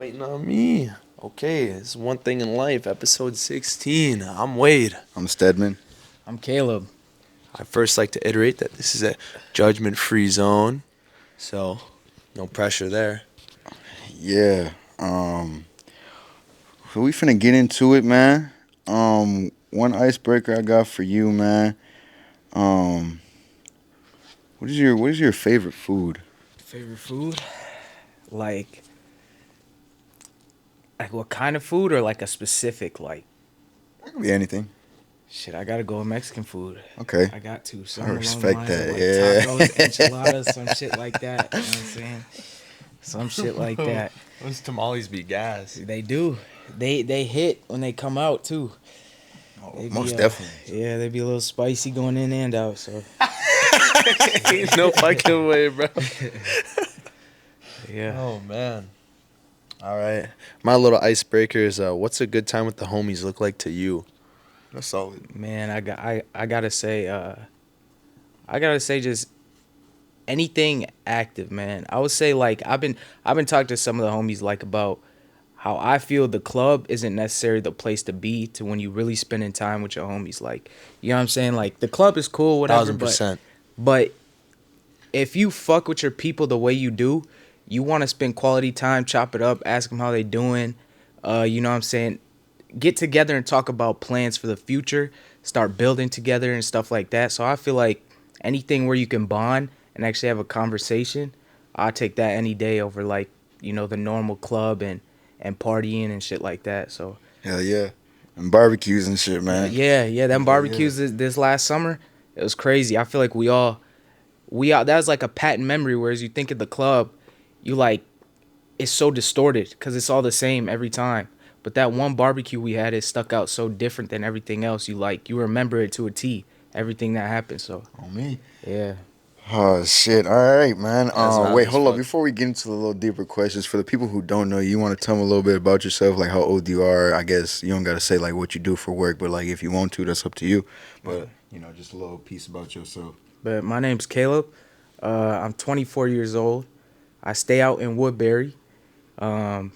Waiting on me. Okay, it's one thing in life, episode 16. I'm Wade. I'm Stedman. I'm Caleb. I first like to iterate that this is a judgment free zone, so no pressure there. Yeah. So we finna get into it, man. One icebreaker I got for you, man. Um, what is your favorite food? Favorite food? Like, like what kind of food or like a specific like? It could be anything. Shit, I gotta go with Mexican food. Okay. I got to. I Something along the respect lines that. of like Yeah. tacos, enchiladas, some shit like that. You know what I'm saying? Some shit like that. Those tamales be gas. They do. They hit when they come out too. They be, Most definitely. Yeah, they be a little spicy going in and out. So Ain't no fucking way, bro. yeah. Oh, man. All right. My little icebreaker is what's a good time with the homies look like to you? That's solid. Man, I gotta say just anything active, man. I would say like I've been talking to some of the homies like about how I feel the club isn't necessarily the place to be to when you really spending time with your homies. Like, you know what I'm saying? Like the club is cool, whatever. 1000%. But if you fuck with your people the way you do, you want to spend quality time, chop it up, ask them how they doing. You know what I'm saying? Get together and talk about plans for the future, start building together and stuff like that. So I feel like anything where you can bond and actually have a conversation, I'll take that any day over like, the normal club and partying and shit like that. So Hell yeah. And barbecues and shit, man. yeah, them barbecues this last summer, it was crazy. I feel like we all that was like a patent memory, whereas you think of the club, you like it's so distorted because it's all the same every time. But that one barbecue we had, it stuck out so different than everything else. You remember it to a T, everything that happened. So On me. yeah, Oh shit! All right, man. That's wild Wait, as hold up. fuck. Before we get into the little deeper questions, for the people who don't know, you want to tell them a little bit about yourself, like how old you are. I guess you don't gotta say like what you do for work, but like if you want to, that's up to you. But just a little piece about yourself. but my name's Caleb. I'm 24 years old. I stay out in Woodbury. Um,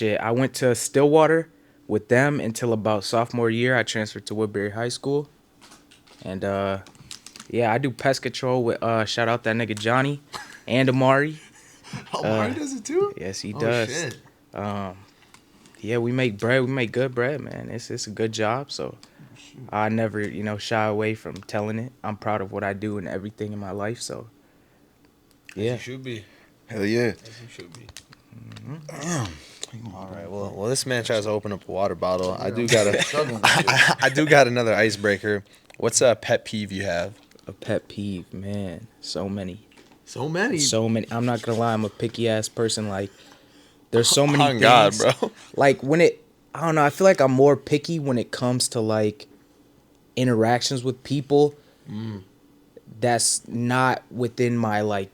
I went to Stillwater with them until about sophomore year. I transferred to Woodbury High School, and yeah, I do pest control with shout out that nigga Johnny and Amari. Oh, Mario does it too? Yes, he Oh, does. shit. Um, yeah, we make bread. We make good bread, man. It's a good job. So I never, shy away from telling it. I'm proud of what I do and everything in my life. So yeah, You should be. Hell yeah. As you should be. Damn. All right. Well, this man tries to open up a water bottle. I do got Struggling. I do got another icebreaker. What's a pet peeve you have? a pet peeve, man. So many, So many. so many. I'm not gonna lie. I'm a picky ass person. Like there's so many On things. God, bro. Like I don't know. I feel like I'm more picky when it comes to like interactions with people that's not within my like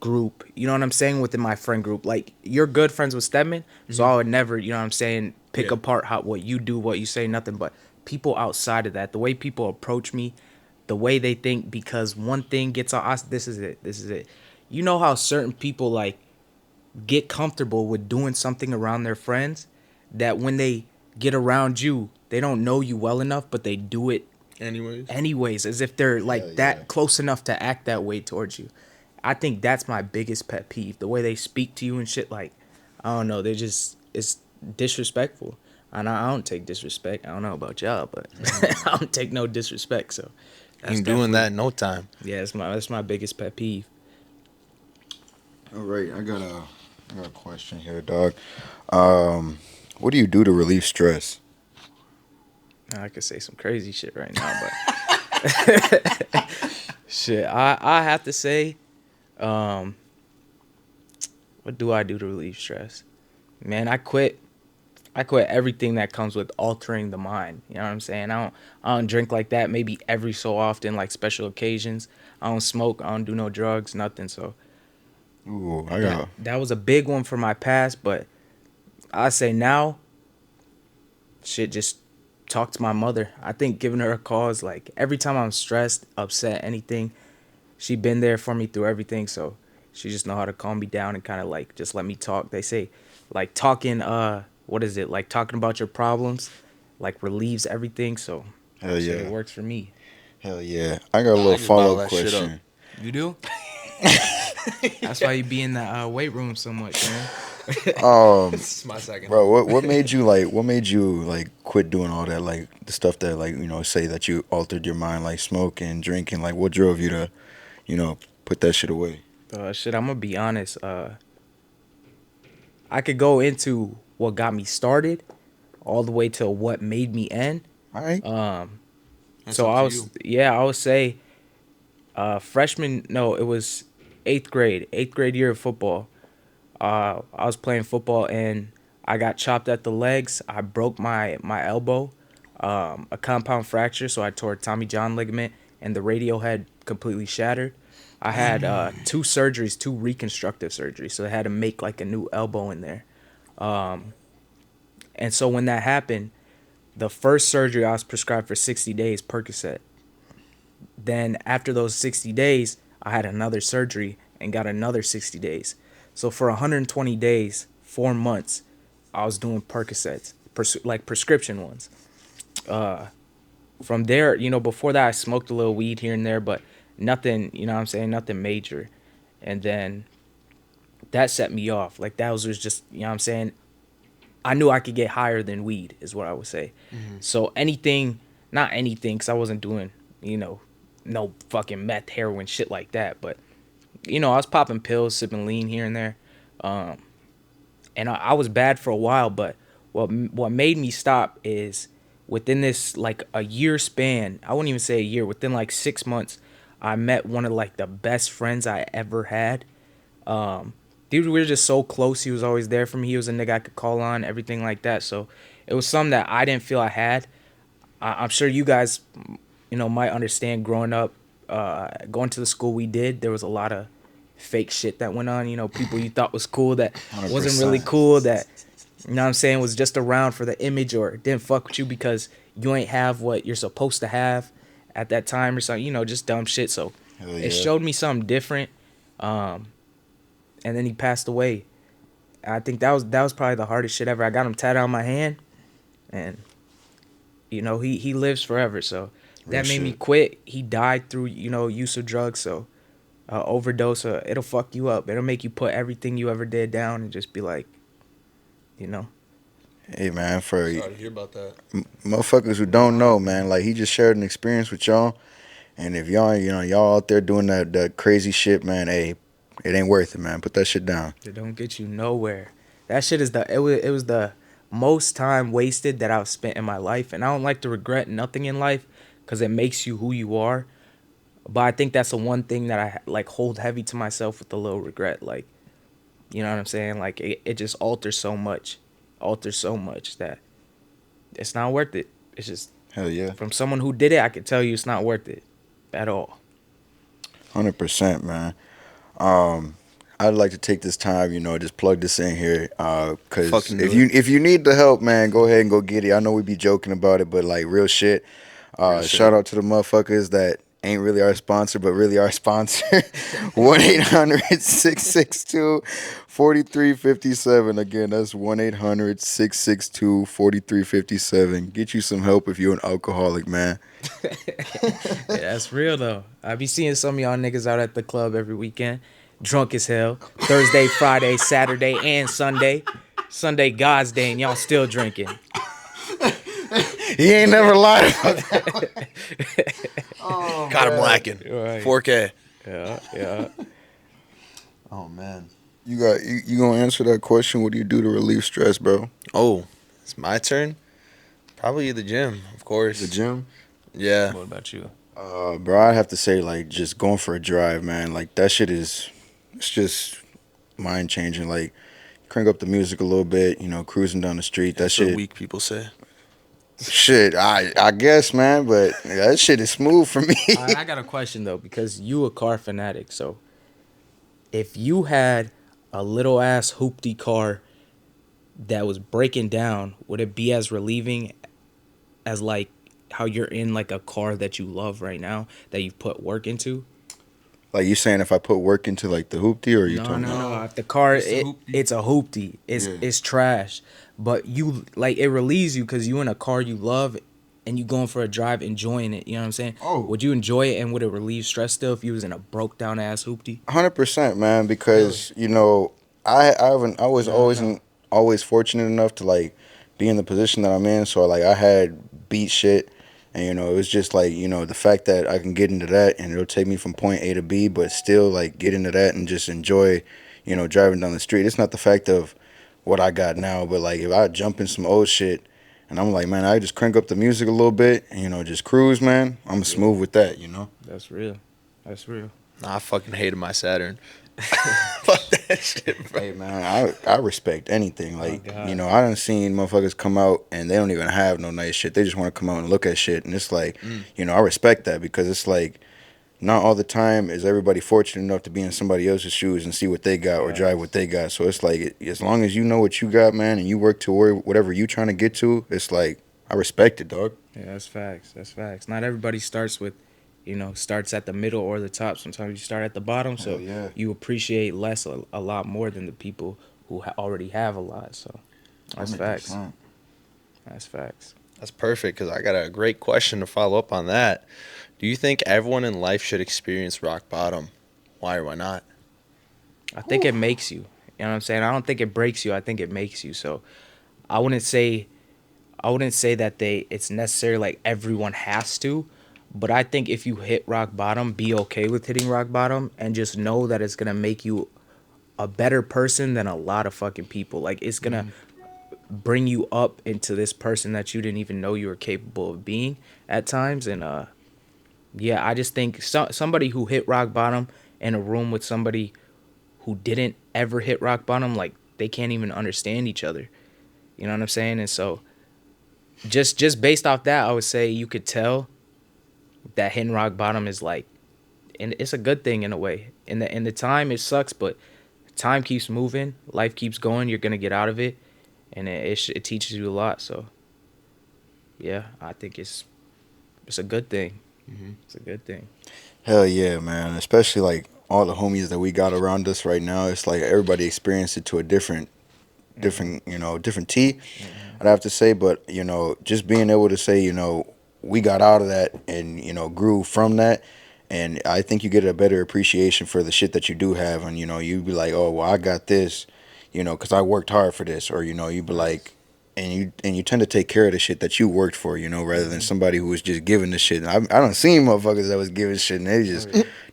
group. You know what I'm saying? Within my friend group. Like you're good friends with Stedman, so I would never, you know what I'm saying, pick Yeah. apart what you do, what you say, nothing. But people outside of that, the way people approach me, the way they think, because one thing gets on us, this is it. This is it. You know how certain people like get comfortable with doing something around their friends that when they get around you, they don't know you well enough, but they do it Anyways. anyways, as if they're like Hell that yeah. close enough to act that way towards you. I think that's my biggest pet peeve. The way they speak to you and shit, like, I don't know, it's disrespectful. And I don't take disrespect. I don't know about y'all, but I don't take no disrespect. So that's I'm doing that in no time. yeah, that's my biggest pet peeve. All right, I got a question here, dog. What do you do to relieve stress? I could say some crazy shit right now, but shit, I have to say, what do I do to relieve stress? Man, I quit everything that comes with altering the mind. You know what I'm saying? I don't drink like that. Maybe every so often, like special occasions. I don't smoke. I don't do no drugs. Nothing. So Ooh, I got. that was a big one for my past. But I say now, shit, just talk to my mother. I think giving her a call is like every time I'm stressed, upset, anything, she been there for me through everything. So She just know how to calm me down and kind of like just let me talk. They say like talking what is it? Like talking about your problems like relieves everything. So Hell shit, it yeah. works for me. Hell yeah. I got a little just bottle follow up that shit up. question. You do? That's why you be in the weight room so much, man. This is my second. Bro, what made you like quit doing all that, like the stuff that, like, you know, say that you altered your mind, like smoking, drinking, like what drove you to, you know, put that shit away? Shit, I'm gonna be honest. I could go into what got me started, all the way to what made me end. All right. That's So up I to was, you. I would say, freshman. No, it was eighth grade year of football. I was playing football and I got chopped at the legs. I broke my elbow, a compound fracture, so I tore a Tommy John ligament and the radial head completely shattered. I had two surgeries, two reconstructive surgeries, so I had to make like a new elbow in there. And so when that happened, the first surgery I was prescribed for 60 days Percocet. Then after those 60 days, I had another surgery and got another 60 days. So for 120 days, 4 months, I was doing Percocets, like prescription ones. From there, before that I smoked a little weed here and there, but nothing, what I'm saying, nothing major. And then that set me off. Like that was just, what I'm saying, I knew I could get higher than weed is what I would say. So anything, not anything, because I wasn't doing, no fucking meth, heroin, shit like that. But, I was popping pills, sipping lean here and there. And I was bad for a while, but what made me stop is within this like a year span, I wouldn't even say a year, within like 6 months, I met one of like the best friends I ever had. Dude, we were just so close. He was always there for me. He was a nigga I could call on, everything like that. So it was something that I didn't feel I had. I'm sure you guys, might understand growing up, going to the school we did, there was a lot of fake shit that went on. People you thought was cool that wasn't really 100%. cool, that, was just around for the image or didn't fuck with you because you ain't have what you're supposed to have at that time or something, just dumb shit. So Hell it yeah. showed me something different. And then he passed away. I think that was probably the hardest shit ever. I got him tatted on my hand, and he lives forever. So that Real made me shit. quit. He died through use of drugs. So overdose. It'll fuck you up. It'll make you put everything you ever did down and just be like, Hey man, for Sorry to hear about that. motherfuckers who don't know, man, like he just shared an experience with y'all, and if y'all, y'all out there doing that crazy shit, man, hey, it ain't worth it, man. Put that shit down. It don't get you nowhere. That shit is it was the most time wasted that I've spent in my life, and I don't like to regret nothing in life because it makes you who you are. But I think that's the one thing that I like hold heavy to myself with a little regret. Like, you know what I'm saying? Like it just alters so much that it's not worth it. It's just Hell yeah, from someone who did it, I can tell you it's not worth it at all. 100%, man. I'd like to take this time, just plug this in here, cause Fucking do if you need the help, man, go ahead and go get it. I know we be joking about it, but like real shit. Real shit. Shout out to the motherfuckers that ain't really our sponsor, but really our sponsor. 1-800-662-4357. Again, that's 1-800-662-4357. Get you some help if you're an alcoholic, man. Yeah, that's real though. I be seeing some of y'all niggas out at the club every weekend, drunk as hell. Thursday, Friday, Saturday, and Sunday. Sunday, God's Day, and y'all still drinking. He ain't never lied about that. Got him lacking. Right. 4K. Yeah. Oh man, you gonna answer that question? What do you do to relieve stress, bro? Oh, it's my turn. Probably the gym, of course. The gym. Yeah. What about you? Bro, I have to say, like, just going for a drive, man. Like that shit it's just mind changing. Like, crank up the music a little bit, cruising down the street. That That's what shit. weak people say. Shit, I guess, man, but that shit is smooth for me. I got a question though, because you a car fanatic. So, if you had a little ass hoopty car that was breaking down, would it be as relieving as like how you're in like a car that you love right now that you've put work into? Like you saying if I put work into like the hoopty, or you No, talking no, about? no. If the car, It's a hoopty. it's a hoopty. Yeah. It's trash. But you like it relieves you because you in a car you love, and you going for a drive enjoying it. You know what I'm saying? Oh. Would you enjoy it and would it relieve stress still if you was in a broke down ass hoopty? 100%, man. Because you know, I was always fortunate enough to like be in the position that I'm in. So like I had beat shit, and you know it was just like you know the fact that I can get into that and it'll take me from point A to B, but still like get into that and just enjoy, you know, driving down the street. It's not the fact of what I got now, but like if I jump in some old shit. And I'm like, man, I just crank up the music a little bit and, you know, just cruise, man. I'm smooth with that, you know? That's real. That's real. Nah, I fucking hated my Saturn. Fuck that shit, bro. Hey man, I respect anything. Like God. you know, I done seen motherfuckers come out and they don't even have no nice shit. They just want to come out and look at shit, and it's like, you know, I respect that because it's like, not all the time is everybody fortunate enough to be in somebody else's shoes and see what they got or drive what they got. So it's like, as long as you know what you got, man, and you work toward whatever you trying to get to, it's like I respect it, dog. Yeah, that's facts. That's facts. Not everybody starts with, starts at the middle or the top. Sometimes you start at the bottom, so Hell yeah. you appreciate less a lot more than the people who already have a lot. So that's facts. 100%. That's facts. That's perfect because I got a great question to follow up on that. Do you think everyone in life should experience rock bottom? Why or why not? I think it makes you. You know what I'm saying? I don't think it breaks you. I think it makes you. So I wouldn't say that it's necessary like everyone has to, but I think if you hit rock bottom, be okay with hitting rock bottom and just know that it's gonna make you a better person than a lot of fucking people. Like it's gonna bring you up into this person that you didn't even know you were capable of being at times. And yeah, I just think somebody who hit rock bottom in a room with somebody who didn't ever hit rock bottom, like they can't even understand each other. You know what I'm saying? And so just based off that, I would say you could tell that hitting rock bottom is like, and it's a good thing in a way. In the time it sucks, but time keeps moving, life keeps going. You're gonna get out of it, and it teaches you a lot. So yeah, I think it's a good thing. It's a good thing. Hell yeah, man. Especially like all the homies that we got around us right now. It's like everybody experienced it to a different, different T. I'd have to say, but you know, just being able to say, you know, we got out of that and you know grew from that, and I think you get a better appreciation for the shit that you do have, and you know, you be like, oh well, I got this, you know, because I worked hard for this, or you know, you be like. And you tend to take care of the shit that you worked for, you know, rather than somebody who was just giving the shit. I don't seen motherfuckers that was giving shit and they just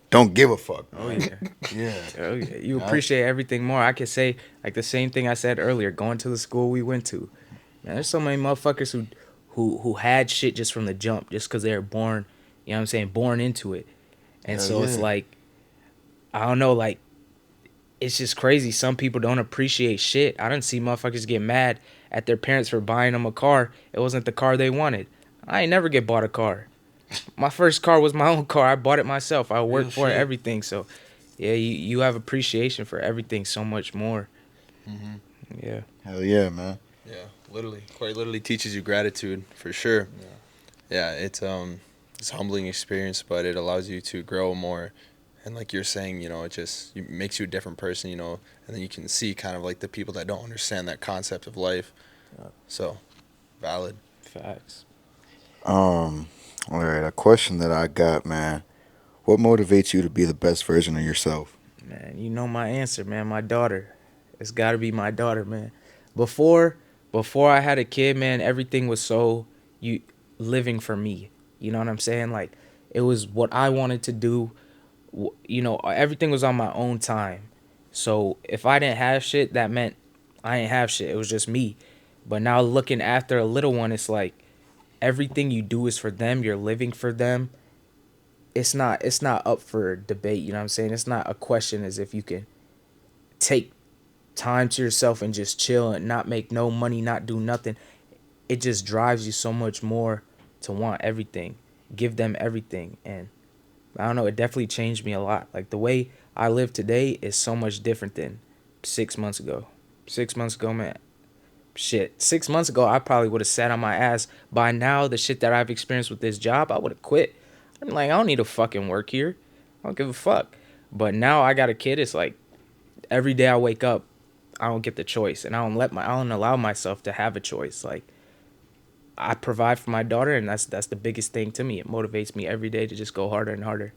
don't give a fuck. Oh yeah. Yeah. Oh yeah. You appreciate everything more. I could say like the same thing I said earlier. Going to the school we went to, man, there's so many motherfuckers who had shit just from the jump, just because they were born. You know what I'm saying? Born into it, and so it's like, I don't know, like. It's just crazy. Some people don't appreciate shit. I didn't see motherfuckers get mad at their parents for buying them a car. It wasn't the car they wanted. I ain't never get bought a car. My first car was my own car. I bought it myself. I worked for it, everything. So, yeah, you have appreciation for everything so much more. Yeah. Hell yeah, man. Yeah, literally. Quite literally teaches you gratitude for sure. Yeah, it's a humbling experience, but it allows you to grow more. And like you're saying, you know, it makes you a different person, you know, and then you can see kind of like the people that don't understand that concept of life. So, valid. Facts. All right, a question that I got, man. What motivates you to be the best version of yourself? Man, you know my answer, man. My daughter. It's got to be my daughter, man. Before I had a kid, man, everything was living for me. You know what I'm saying? Like, it was what I wanted to do. You know, everything was on my own time. So if I didn't have shit, that meant I didn't have shit. It was just me. But now looking after a little one, it's like everything you do is for them. You're living for them. It's not up for debate. You know what I'm saying? It's not a question as if you can take time to yourself and just chill and not make no money, not do nothing. It just drives you so much more to want everything. Give them everything. And I don't know, it definitely changed me a lot. Like, the way I live today is so much different than 6 months ago. 6 months ago, man. Shit. 6 months ago, I probably would have sat on my ass. By now, the shit that I've experienced with this job, I would have quit. I'm like, I don't need to fucking work here. I don't give a fuck. But now I got a kid. It's like every day I wake up, I don't get the choice, and I don't allow myself to have a choice. Like I provide for my daughter, and that's the biggest thing to me. It motivates me every day to just go harder and harder.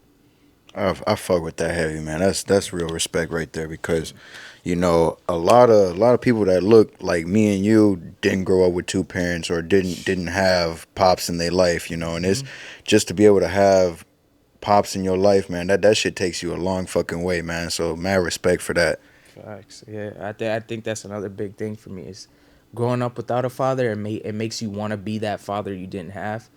I fuck with that heavy, man. That's real respect right there because, you know, a lot of people that look like me and you didn't grow up with two parents or didn't have pops in their life, you know, and it's just to be able to have pops in your life, man. That shit takes you a long fucking way, man. So mad respect for that. Facts. Yeah, I think that's another big thing for me is growing up without a father. It makes you want to be that father you didn't have.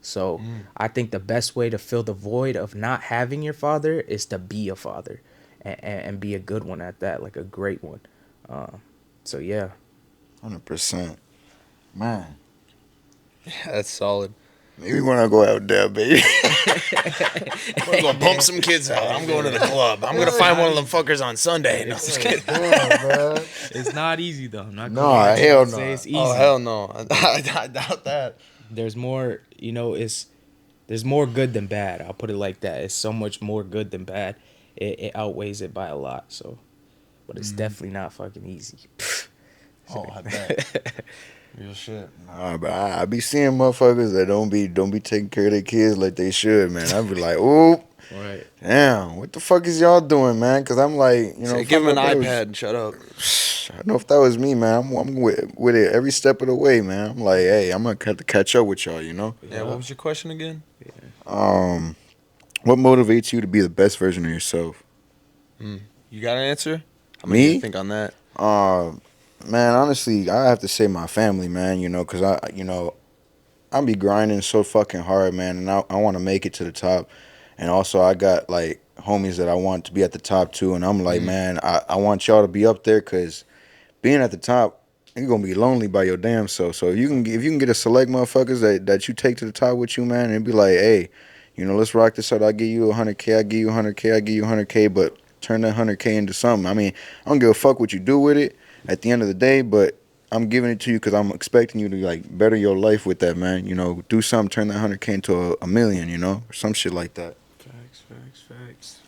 So I think the best way to fill the void of not having your father is to be a father, and be a good one at that, like a great one. So yeah. 100%, man. That's solid. Maybe when I go out there, baby. I'm gonna pump some kids out. I'm going to the club. I'm gonna find one of them fuckers on Sunday. No, just kidding. It's not easy though. I'm not No, gonna hell say no. it's easy. Oh hell no! I doubt that. There's more, there's more good than bad. I'll put it like that. It's so much more good than bad. It outweighs it by a lot. So, but it's definitely not fucking easy. Oh, I bet. Real shit. Nah, but I be seeing motherfuckers that don't be taking care of their kids like they should, man. I be like, ooh, Right. damn, what the fuck is y'all doing, man? Because I'm like, you know, Say, give him an if I iPad was- and shut up. I know if that was me, man, I'm with it every step of the way, man. I'm like, hey, I'm gonna have to catch up with y'all, you know. Yeah. What was your question again? What motivates you to be the best version of yourself? You got an answer? I'm Me? gonna think on that. Man, honestly, I have to say my family, man. You know, cause I be grinding so fucking hard, man, and I want to make it to the top. And also, I got like homies that I want to be at the top too. And I'm like, man, I want y'all to be up there, cause being at the top, you're gonna be lonely by your damn self. So if you can get a select motherfuckers that you take to the top with you, man, and be like, hey, you know, let's rock this out. I'll give you 100K. I'll give you 100K. I'll give you 100K. But turn that 100K into something. I mean, I don't give a fuck what you do with it at the end of the day, but I'm giving it to you because I'm expecting you to like better your life with that, man. You know, do something, turn that 100K into a million, you know, or some shit like that. Facts.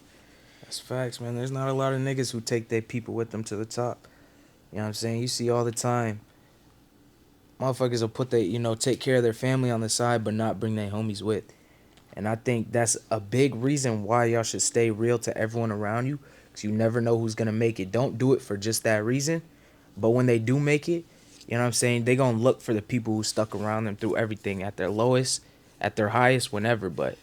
That's facts, man. There's not a lot of niggas who take their people with them to the top. You know what I'm saying? You see all the time. Motherfuckers will put take care of their family on the side, but not bring their homies with. And I think that's a big reason why y'all should stay real to everyone around you, because you never know who's going to make it. Don't do it for just that reason. But when they do make it, you know what I'm saying, they going to look for the people who stuck around them through everything, at their lowest, at their highest, whenever. But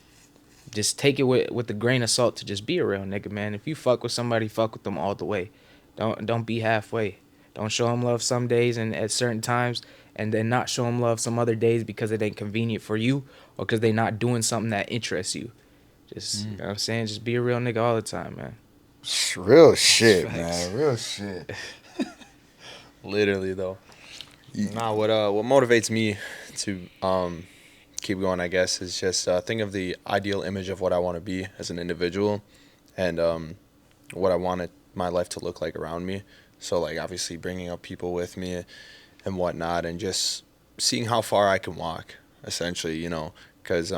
just take it with a grain of salt to just be a real nigga, man. If you fuck with somebody, fuck with them all the way. Don't be halfway. Don't show them love some days and at certain times, and then not show them love some other days because it ain't convenient for you or because they not doing something that interests you. Just, you know what I'm saying? Just be a real nigga all the time, man. Real shit, Facts. man. Real shit. Literally though. Nah, what motivates me to keep going, I guess, is just think of the ideal image of what I want to be as an individual, and what I wanted my life to look like around me. So like obviously bringing up people with me and whatnot, and just seeing how far I can walk, essentially, you know, because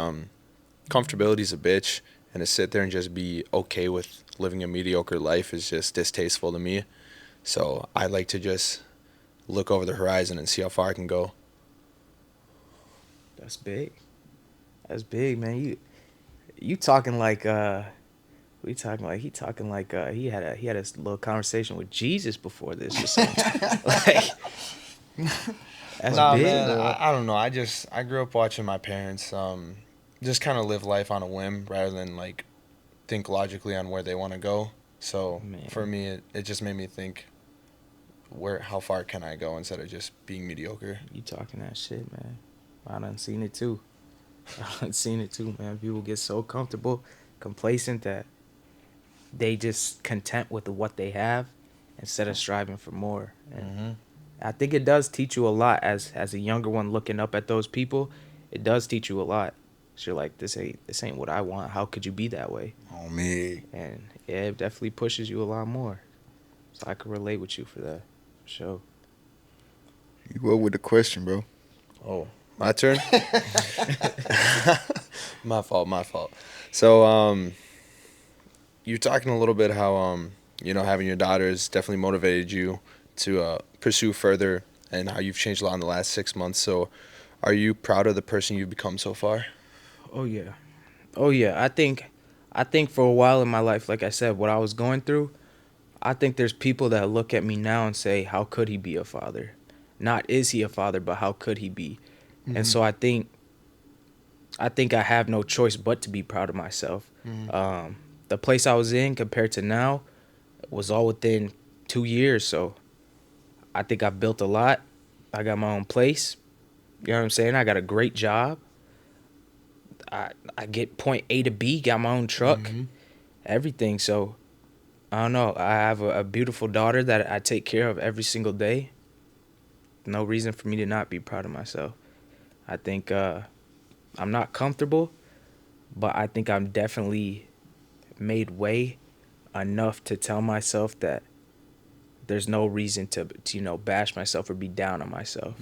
comfortability is a bitch, and to sit there and just be okay with living a mediocre life is just distasteful to me. So I like to just look over the horizon and see how far I can go. That's big. That's big, man. You talking like he talking like he had a little conversation with Jesus before this or something. Like, that's Nah, big. man, I don't know. I grew up watching my parents just kind of live life on a whim rather than like think logically on where they want to go. So Man. for me, it just made me think, how far can I go instead of just being mediocre. You talking that shit, man. I done seen it too. Man. People get so comfortable, complacent that they just content with what they have instead of striving for more. And I think it does teach you a lot as a younger one looking up at those people. It does teach you a lot. So you're like, this ain't what I want. How could you be that way? On me. And yeah, it definitely pushes you a lot more. So I can relate with you for that, for sure. You up with the question, bro? Oh, my turn? My fault. So, you're talking a little bit how having your daughters definitely motivated you to pursue further, and how you've changed a lot in the last 6 months. So, are you proud of the person you've become so far? Oh yeah. Oh yeah. I think for a while in my life, like I said, what I was going through, I think there's people that look at me now and say, "How could he be a father?" Not is he a father, but how could he be? And so I think I have no choice but to be proud of myself. The place I was in compared to now was all within 2 years. So I think I've built a lot. I got my own place. You know what I'm saying? I got a great job. I get point A to B. Got my own truck. Everything. So I don't know. I have a beautiful daughter that I take care of every single day. No reason for me to not be proud of myself. I think I'm not comfortable, but I think I'm definitely made way enough to tell myself that there's no reason to bash myself or be down on myself.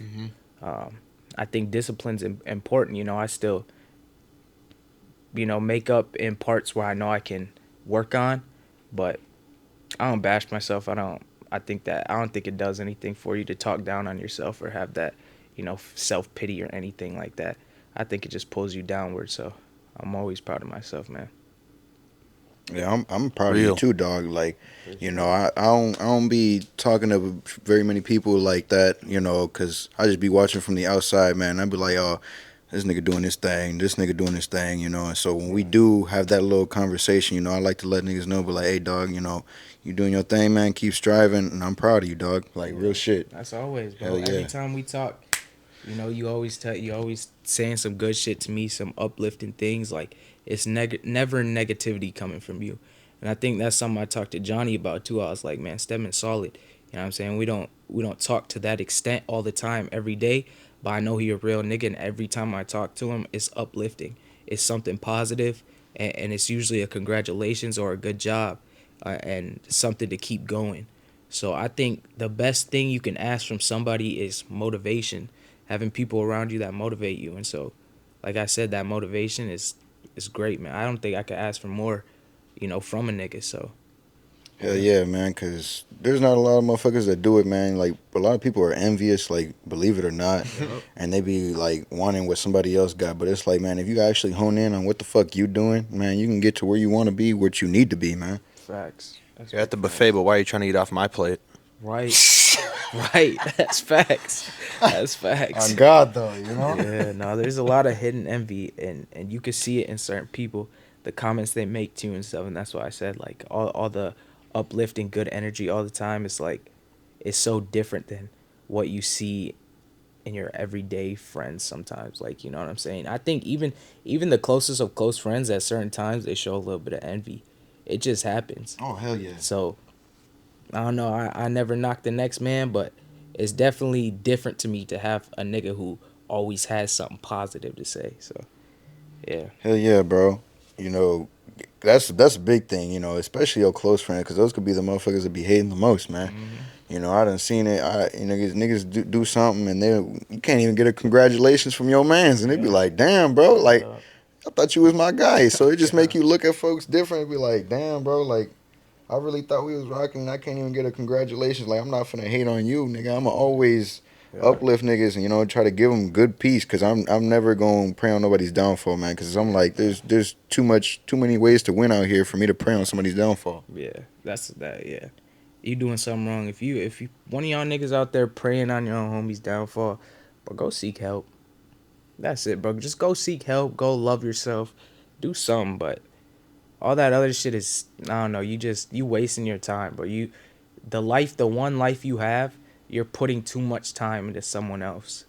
Um, I think discipline's important. I still make up in parts where I know I can work on, but I don't bash myself. I don't think it does anything for you to talk down on yourself or have that self pity or anything like that. I think it just pulls you downward. So I'm always proud of myself, man. Yeah, I'm proud of you Real. too, dog. Like, I don't be talking to very many people like that, cause I just be watching from the outside, man. I be like, oh, this nigga doing this nigga doing this thing, And so when we do have that little conversation, I like to let niggas know, but like, hey, dog, you doing your thing, man. Keep striving, and I'm proud of you, dog. Like real shit. That's always, bro. Hell yeah. Every time we talk, you always saying some good shit to me, some uplifting things. Like it's never negativity coming from you, and I think that's something I talked to Johnny about too. I was like, man, Stedman's solid. You know what I'm saying? We don't talk to that extent all the time every day, but I know he a real nigga, and every time I talk to him, it's uplifting. It's something positive, and it's usually a congratulations or a good job, and something to keep going. So I think the best thing you can ask from somebody is motivation, having people around you that motivate you. And so, like I said, that motivation is great, man. I don't think I could ask for more, from a nigga. So Hell yeah, man, cause there's not a lot of motherfuckers that do it, man. Like a lot of people are envious, like believe it or not, and they be like wanting what somebody else got. But it's like, man, if you actually hone in on what the fuck you doing, man, you can get to where you want to be, what you need to be, man. facts. That's You're at the big buffet, facts. but why are you trying to eat off my plate? Right, right. That's facts. That's facts. On God, though, Yeah, no, there's a lot of hidden envy, and you can see it in certain people, the comments they make to you and stuff, and that's why I said like all the uplifting good energy all the time. It's like it's so different than what you see in your everyday friends sometimes. Like, you know what I'm saying? I think even the closest of close friends at certain times they show a little bit of envy. It just happens. Oh hell yeah. So I don't know. I never knock the next man, but it's definitely different to me to have a nigga who always has something positive to say. So yeah. Hell yeah, bro. You know, that's a big thing, especially your close friend, because those could be the motherfuckers that be hating the most, man. I done seen it. Niggas do something and you can't even get a congratulations from your mans, and they be like, damn, bro, like I thought you was my guy. So it just make you look at folks different and be like, damn, bro, like I really thought we was rocking, and I can't even get a congratulations. Like I'm not finna hate on you, nigga. I'ma always uplift niggas and try to give them good peace, because I'm never gonna pray on nobody's downfall, man, because I'm like there's too many ways to win out here for me to pray on somebody's downfall. Yeah. That's that. Yeah. You doing something wrong if you one of y'all niggas out there praying on your own homie's downfall, but go seek help. That's it, bro. Just go seek help. Go love yourself. Do something, but all that other shit is I don't know. You wasting your time, bro. The one life you have, you're putting too much time into someone else.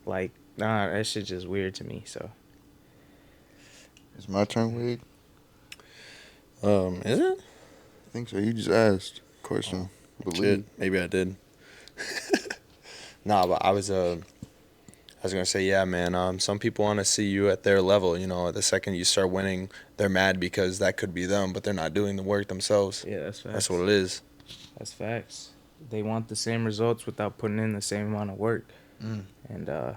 Like nah, that shit just weird to me. So It's my turn, Wade. Is it? I think so. You just asked question. Believe. Shit, maybe I did. Nah, but I was gonna say, yeah, man. Some people want to see you at their level. The second you start winning, they're mad because that could be them, but they're not doing the work themselves. yeah, that's facts. That's what it is. That's facts. They want the same results without putting in the same amount of work. And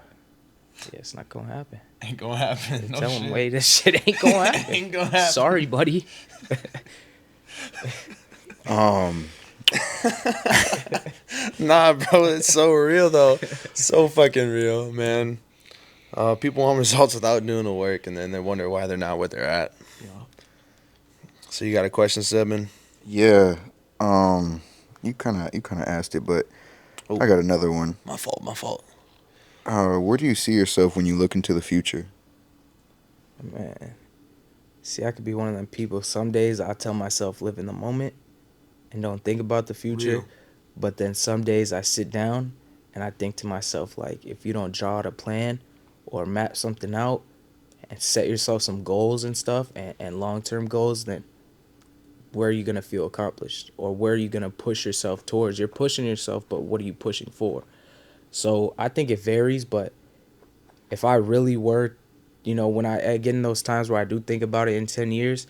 Yeah, it's not gonna happen. Ain't gonna happen. No Tell him, shit. wait, this shit ain't gonna happen. Ain't gonna happen. Sorry, buddy. Um, Nah, bro, it's so real though. So fucking real, man. People want results without doing the work, and then they wonder why they're not where they're at. Yeah. So you got a question, Sebin? yeah. You kind of asked it, but Oh. I got another one. My fault. My fault. Where do you see yourself when you look into the future? Man. See, I could be one of them people. Some days I tell myself live in the moment and don't think about the future. Real. But then some days I sit down and I think to myself, like, if you don't draw out a plan or map something out and set yourself some goals and stuff and long-term goals, then where are you going to feel accomplished? Or where are you going to push yourself towards? You're pushing yourself, but what are you pushing for? So I think it varies, but if I really were, when I get in those times where I do think about it in 10 years,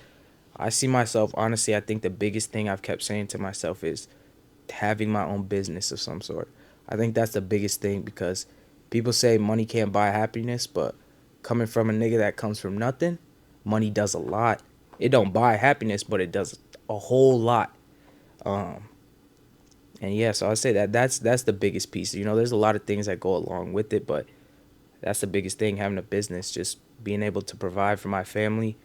I see myself, honestly, I think the biggest thing I've kept saying to myself is having my own business of some sort. I think that's the biggest thing because people say money can't buy happiness, but coming from a nigga that comes from nothing, money does a lot. It don't buy happiness, but it does a whole lot. And yeah, so I say that's the biggest piece. There's a lot of things that go along with it, but that's the biggest thing, having a business, just being able to provide for my family,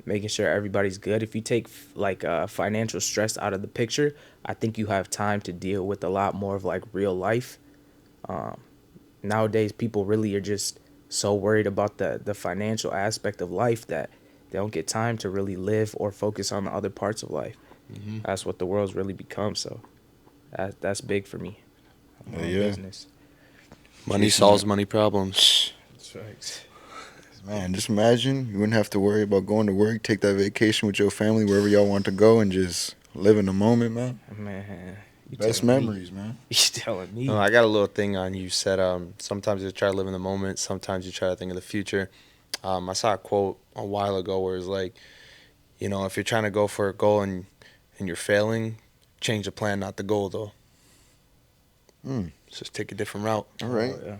making sure everybody's good. If you take financial stress out of the picture, I think you have time to deal with a lot more of like real life. Nowadays, people really are just so worried about the financial aspect of life that they don't get time to really live or focus on the other parts of life. Mm-hmm. That's what the world's really become. So that's big for me. Yeah, yeah. Business. Money solves money problems. That's right. Man, just imagine you wouldn't have to worry about going to work, take that vacation with your family wherever y'all want to go, and just live in the moment, man. Man, Best memories, man. You telling me? I got a little thing on you said. Sometimes you try to live in the moment. Sometimes you try to think of the future. I saw a quote a while ago where it's like, if you're trying to go for a goal and you're failing, change the plan, not the goal, though. Just take a different route. All right. Oh, yeah.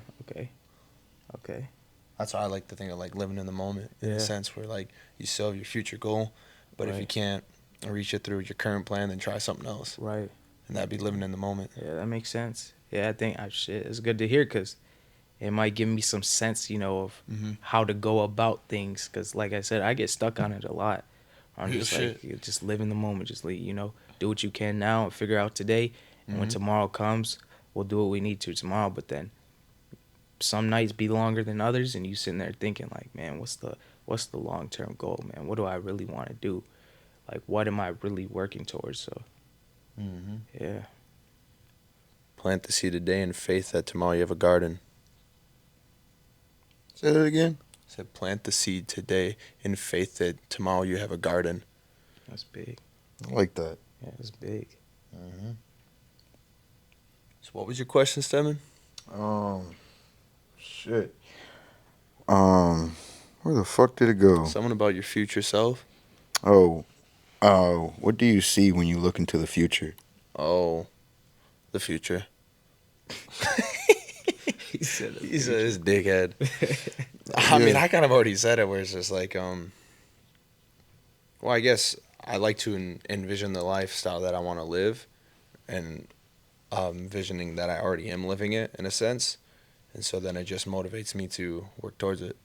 Okay. That's how I like to think of like living in the moment, in a sense where like you still have your future goal, but if you can't reach it through your current plan, then try something else. Right. And that'd be living in the moment. Yeah, that makes sense. Yeah, I think it's good to hear because it might give me some sense, of how to go about things. Because like I said, I get stuck on it a lot. I'm Real just shit. like, just live in the moment. Just do what you can now and figure out today. And when tomorrow comes, we'll do what we need to tomorrow. But then some nights be longer than others, and you sitting there thinking like, man, what's the long-term goal, man? What do I really want to do? Like, what am I really working towards? So, yeah. Plant the seed today in faith that tomorrow you have a garden. Say that again. I said plant the seed today in faith that tomorrow you have a garden. That's big. I like that. Yeah, it's big. So what was your question, Stedman? Shit. Where the fuck did it go? Something about your future self? What do you see when you look into the future? Oh, the future. He said He's this dickhead. I mean, I kind of already said it where it's just like, well, I guess I like to envision the lifestyle that I want to live and envisioning that I already am living it in a sense. And so then it just motivates me to work towards it.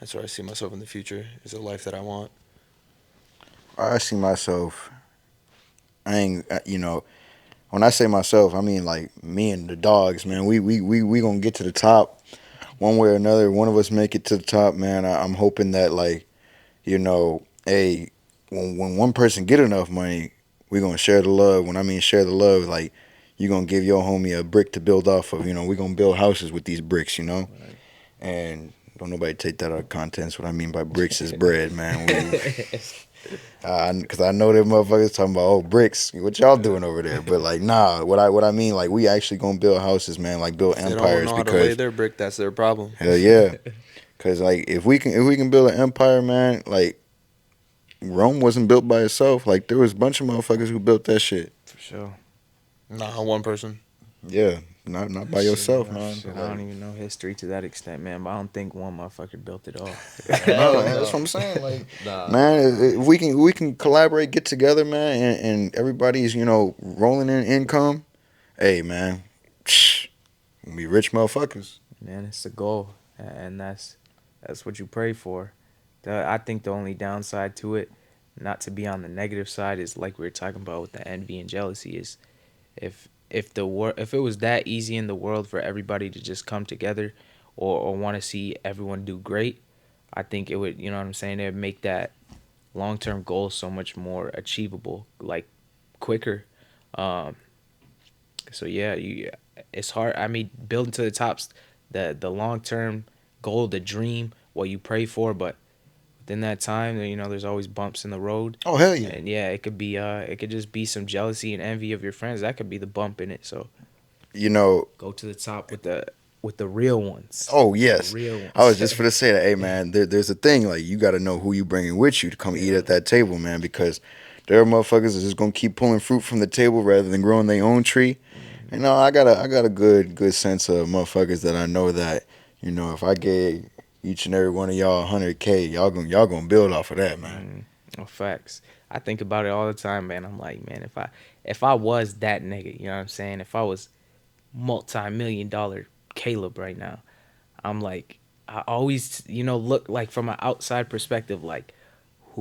That's where I see myself in the future, is a life that I want. I see myself, when I say myself, I mean like me and the dogs, man. We gonna get to the top one way or another. One of us make it to the top, man. I'm hoping that hey, when one person get enough money, we gonna share the love. When I mean share the love, like you gonna give your homie a brick to build off of. We gonna build houses with these bricks, Right. And don't nobody take that out of context. What I mean by bricks is bread, man. Because I know them motherfuckers talking about, oh, bricks, what y'all doing over there? But like, nah, what I mean, like, we actually gonna build houses, man, like build If they empires. don't know how to lay their brick, that's their problem. Hell yeah, because like if we can build an empire, man, like Rome wasn't built by itself. Like there was a bunch of motherfuckers who built that shit. For sure. Nah, one person. Yeah, not by yourself, man. Shit, But, I don't like, even know history to that extent, man. But I don't think one motherfucker built it all. no, Hell that's what no. I'm saying. Like, Nah. man, if we can collaborate, get together, man, and everybody's rolling in income. Hey, man, we be rich motherfuckers. Man, it's the goal, and that's what you pray for. I think the only downside to it, not to be on the negative side, is like we were talking about with the envy and jealousy. Is if it was that easy in the world for everybody to just come together, or want to see everyone do great, I think it would. You know what I'm saying? It would make that long term goal so much more achievable, like quicker. Um, so yeah, it's hard. I mean, building to the tops, the long term goal, the dream, what you pray for, but within that time, there's always bumps in the road, Oh hell yeah. and yeah, it could just be some jealousy and envy of your friends. That could be the bump in it. So You know, go to the top with the real ones. oh The yes. real I was ones. just gonna say that, hey man, there's a thing like you got to know who you bringing with you to come eat at that table, man, because there are motherfuckers that's just gonna keep pulling fruit from the table rather than growing their own tree. You know, I got a good sense of motherfuckers that I know that if I gave each and every one of y'all 100K, y'all gonna build off of that, man. Oh, facts. I think about it all the time, man. I'm like, man, if I was that nigga, you know what I'm saying? If I was multi-million-dollar Caleb right now, I'm like, I always, look like from an outside perspective, like,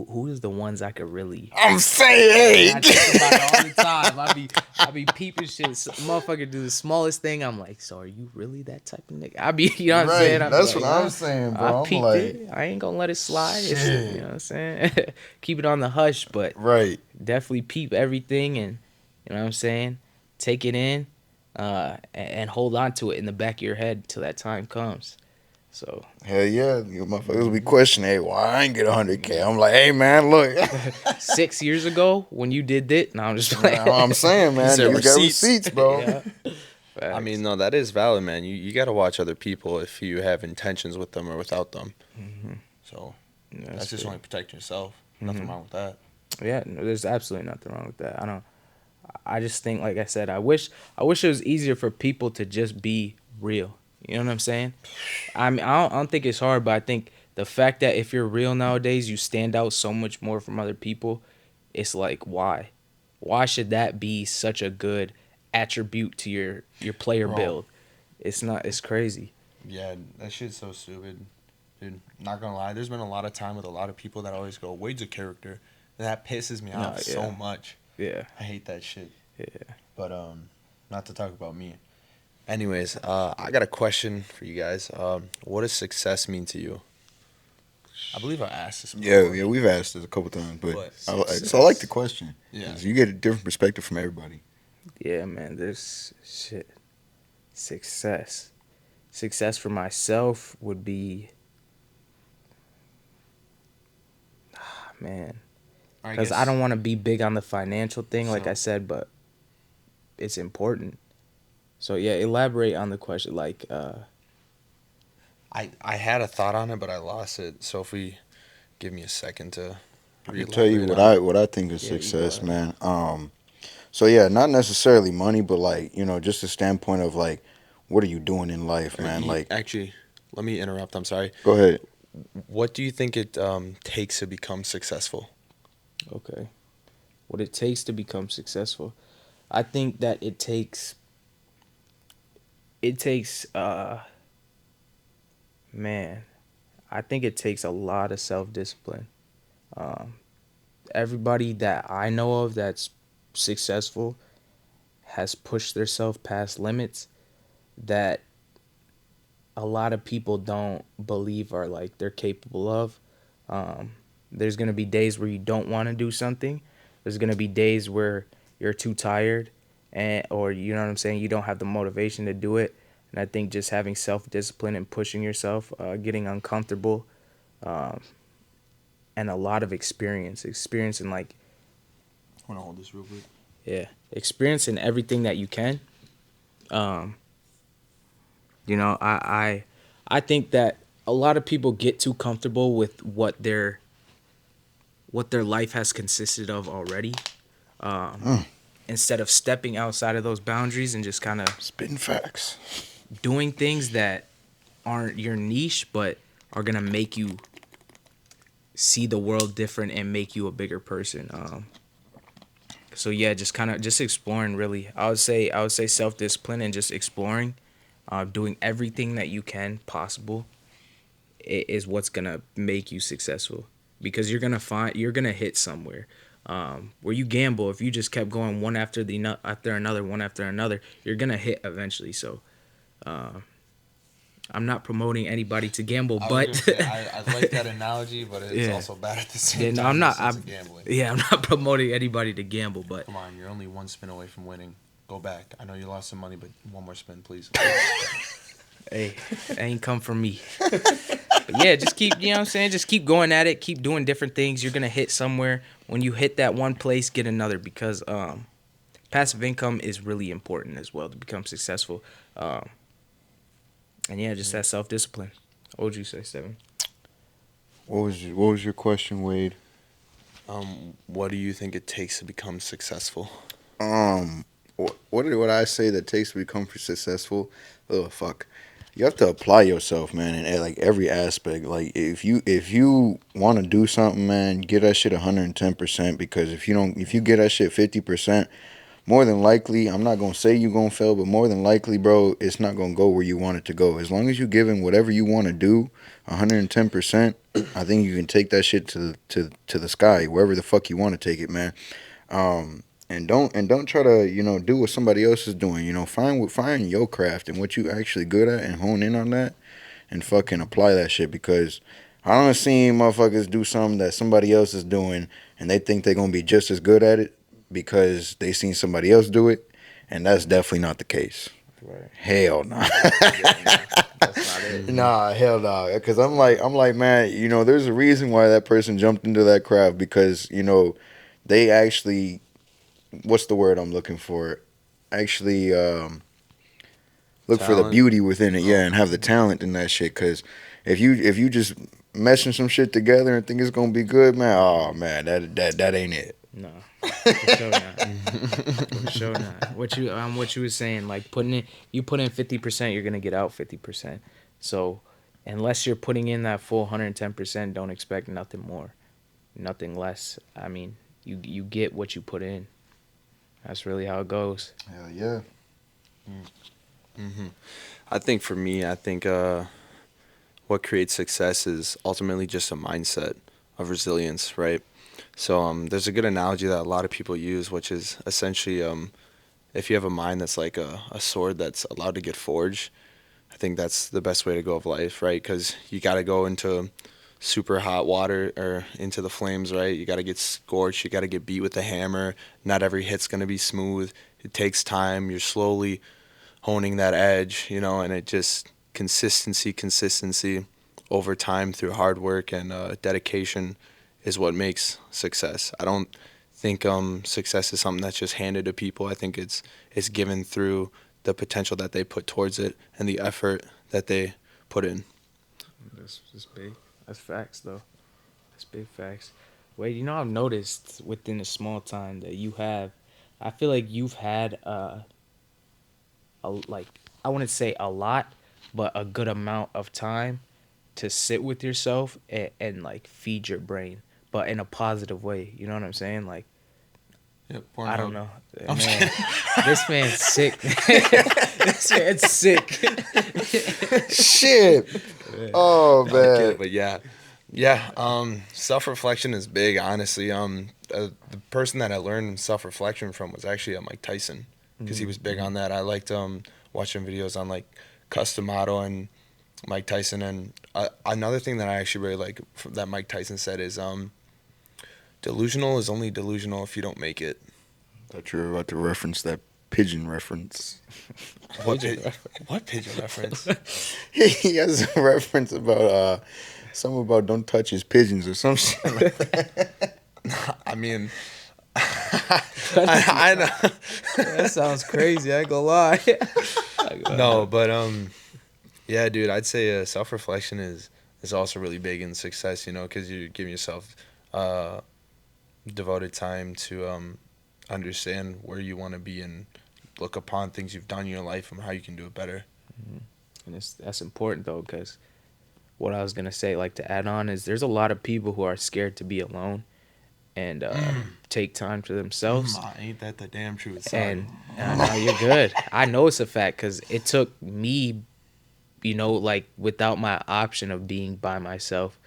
who is the ones I could really. I'm saying, I think about it all the time. I be peeping shit. Motherfucker do the smallest thing. I'm like, so are you really that type of nigga? I be, you know what I'm saying? I be That's like, what I'm saying, bro. I I'm peeped like, it. I ain't gonna let it slide. shit. You know what I'm saying? Keep it on the hush, but right. definitely peep everything, and you know what I'm saying? Take it in, and hold on to it in the back of your head till that time comes. So Hell yeah, you motherfuckers be questioning, hey, why I ain't get 100K? I'm like, hey man, look. 6 years ago when you did that, no, I'm just playing. I'm saying, man, These are niggas got receipts. receipts, bro. Yeah. I mean, no, that is valid, man. You got to watch other people if you have intentions with them or without them. So that's just only protecting yourself. Nothing wrong with that. Yeah, no, there's absolutely nothing wrong with that. I just think, like I said, I wish it was easier for people to just be real. You know what I'm saying? I mean, I don't think it's hard, but I think the fact that if you're real nowadays, you stand out so much more from other people. It's like, why? Why should that be such a good attribute to your player Bro. build? It's not. It's crazy. Yeah, that shit's so stupid. Dude, not gonna lie, there's been a lot of time with a lot of people that always go, Wade's a character. And that pisses me off so much. Yeah. I hate that shit. Yeah. But not to talk about me. Anyways, I got a question for you guys. What does success mean to you? I believe I asked this before. Yeah, we've asked this a couple times, but But so I like the question. Yeah. 'Cause you get a different perspective from everybody. Yeah, man. There's shit. Success. Success for myself would be, man, because I don't want to be big on the financial thing, like I said, but it's important. So yeah, elaborate on the question. Like, I had a thought on it, but I lost it. So if we give me a second to I can tell you re-elaborate on it. what I think of Yeah, you success, go man. So yeah, not necessarily money, but like just a standpoint of like, what are you doing in life, man? Like, Actually, let me interrupt. I'm sorry. go ahead. What do you think it takes to become successful? okay, what it takes to become successful. I think that it takes man, I think it takes a lot of self-discipline. Everybody that I know of that's successful has pushed themselves past limits that a lot of people don't believe are like they're capable of. There's gonna be days where you don't want to do something. There's gonna be days where you're too tired, or you know what I'm saying, you don't have the motivation to do it. And I think just having self-discipline and pushing yourself, getting uncomfortable, and a lot of experience in like, I want to hold this real quick. yeah, experience in everything that you can. I think that a lot of people get too comfortable with what their life has consisted of already. instead of stepping outside of those boundaries and just kind of Spitting facts. doing things that aren't your niche but are gonna make you see the world different and make you a bigger person. So yeah, just exploring really. I would say self discipline and just exploring, doing everything that you can possible is what's gonna make you successful, because you're gonna hit somewhere. Where you gamble, if you just kept going one after another, one after another, you're gonna hit eventually. So I'm not promoting anybody to gamble, I was but gonna say, I like that analogy, but it's Yeah. also bad at the same yeah, no, time. I'm in not. the sense I'm of gambling. yeah, I'm not promoting anybody to gamble, but Come on, you're only one spin away from winning. Go back. I know you lost some money, but one more spin, please. hey, it ain't come from me. But yeah, just keep, you know what I'm saying? Just keep going at it. Keep doing different things. You're going to hit somewhere. When you hit that one place, get another, because passive income is really important as well to become successful. And yeah, just that self-discipline. What would you say, Steven? What was your question, Wade? What do you think it takes to become successful? What did I say that takes to become successful? Oh fuck. You have to apply yourself, man, in like every aspect. Like if you want to do something, man, get that shit 110%. Because if you get that shit 50%, more than likely, I'm not gonna say you're gonna fail, but more than likely, bro, it's not gonna go where you want it to go. As long as you're giving whatever you want to do 110%, I think you can take that shit to the sky, wherever the fuck you want to take it, man. And don't try to do what somebody else is doing. Find your craft and what you actually good at and hone in on that and fucking apply that shit. Because I don't see motherfuckers do something that somebody else is doing and they think they're gonna be just as good at it because they seen somebody else do it, and that's definitely not the case. Right. Hell no. That's not it. Nah, hell no. Because I'm like, man, there's a reason why that person jumped into that craft, because they actually, what's the word I'm looking for? Actually, look for the Talent. beauty within it, yeah, and have the talent in that shit. Because if you just meshing some shit together and think it's gonna be good, man, oh man, that ain't it. No, for sure not. For sure not. What you was saying, like you put in 50%, you're gonna get out 50%. So unless you're putting in that full 110%, don't expect nothing more, nothing less. I mean, you get what you put in. That's really how it goes. Hell yeah. I think for me, what creates success is ultimately just a mindset of resilience, right? So there's a good analogy that a lot of people use, which is essentially if you have a mind that's like a sword that's allowed to get forged, I think that's the best way to go of life, right? Because you got to go into super hot water or into the flames, right? You got to get scorched. You got to get beat with a hammer. Not every hit's going to be smooth. It takes time. You're slowly honing that edge, and it just consistency over time through hard work and dedication is what makes success. I don't think success is something that's just handed to people. I think it's given through the potential that they put towards it and the effort that they put in. That's big. That's facts, though. That's big facts. Wait, I've noticed within a small time that I feel like you've had I wouldn't say a lot, but a good amount of time to sit with yourself and like feed your brain, but in a positive way. You know what I'm saying? Like, Yeah, I don't know. Man, this man's sick. This man's sick. Shit. Oh man. But yeah. Self-reflection is big, honestly. The person that I learned self-reflection from was actually Mike Tyson, because he was big on that. I liked watching videos on like custom model and Mike Tyson. And another thing that I actually really like that Mike Tyson said is delusional is only delusional if you don't make it. Thought you were about to reference that pigeon reference. What pigeon reference? He has a reference about something about don't touch his pigeons or some shit like that. I mean, I know. That sounds crazy. I ain't gonna lie. No, but yeah, dude, I'd say self-reflection is also really big in success, because you're giving yourself devoted time to understand where you want to be and look upon things you've done in your life and how you can do it better. And that's important though, because what I was gonna say, like to add on, is there's a lot of people who are scared to be alone and take time to themselves. Ain't that the damn truth? Sorry. And I know you're good. I know it's a fact because it took me, like without my option of being by myself,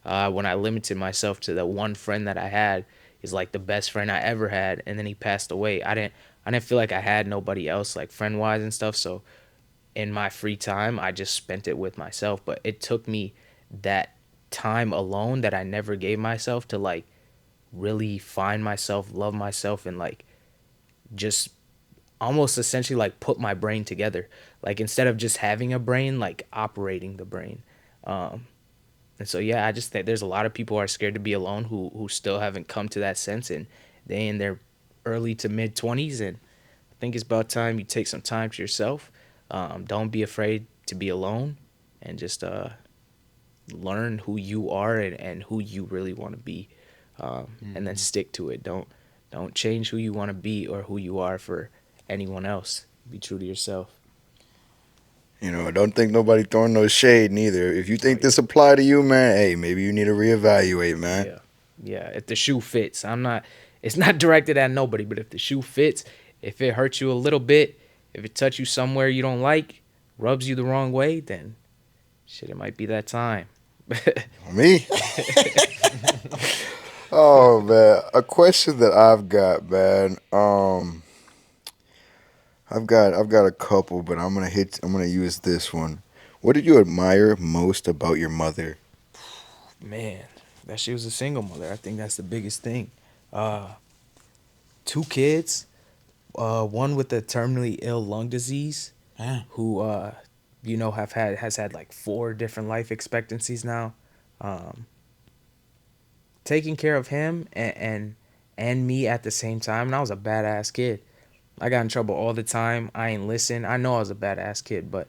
when I limited myself to the one friend that I had, is like the best friend I ever had, and then he passed away. I didn't feel like I had nobody else like friend wise and stuff. So in my free time, I just spent it with myself. But it took me that time alone that I never gave myself to like really find myself, love myself, and like just almost essentially like put my brain together. Like instead of just having a brain, like operating the brain. And so yeah, I just think there's a lot of people who are scared to be alone who still haven't come to that sense, and they in their early to mid 20s, and I think it's about time you take some time to yourself. Don't be afraid to be alone, and just learn who you are and who you really want to be, and then stick to it. Don't change who you want to be or who you are for anyone else. Be true to yourself. Don't think nobody throwing no shade neither. If you think this apply to you, man, hey, maybe you need to reevaluate, man. Yeah, yeah. If the shoe fits, I'm not. It's not directed at nobody, but if the shoe fits, if it hurts you a little bit, if it touches you somewhere you don't like, rubs you the wrong way, then shit, it might be that time. Me? Oh man, a question that I've got, man. I've got a couple, but I'm gonna use this one. What did you admire most about your mother? Man, that she was a single mother. I think that's the biggest thing. Uh, Two kids, one with a terminally ill lung disease, Yeah. who has had like 4 different life expectancies now. Um, Taking care of him and me at the same time, and I was a badass kid. I got in trouble all the time. I ain't listen. I know I was a badass kid, but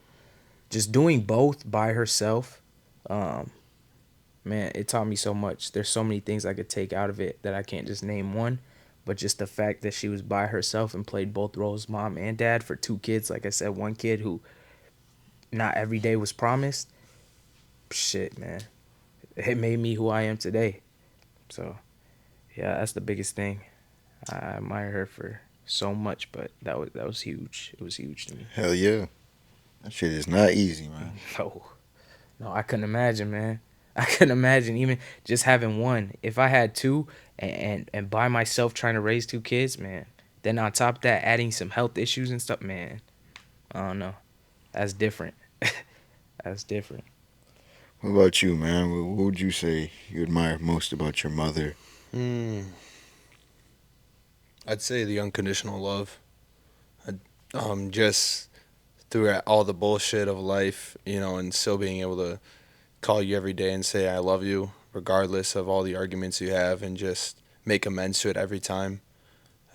just doing both by herself, um, man, it taught me so much. There's so many things I could take out of it that I can't just name one, but just the fact that she was by herself and played both roles, mom and dad, for 2 kids. Like I said, one kid who not every day was promised. Shit, man, it made me who I am today. So yeah, that's the biggest thing. I admire her for so much, but that was huge. It was huge to me. Hell yeah, that shit is not easy, man. No, no, I couldn't imagine, man. I couldn't imagine even just having one. If I had two and by myself trying to raise 2 kids, man. Then on top of that, adding some health issues and stuff, man. I don't know. That's different. That's different. What about you, man? What would you say you admire most about your mother? Mm, I'd say the unconditional love. Just through all the bullshit of life, and still being able to call you every day and say I love you, regardless of all the arguments you have, and just make amends to it every time.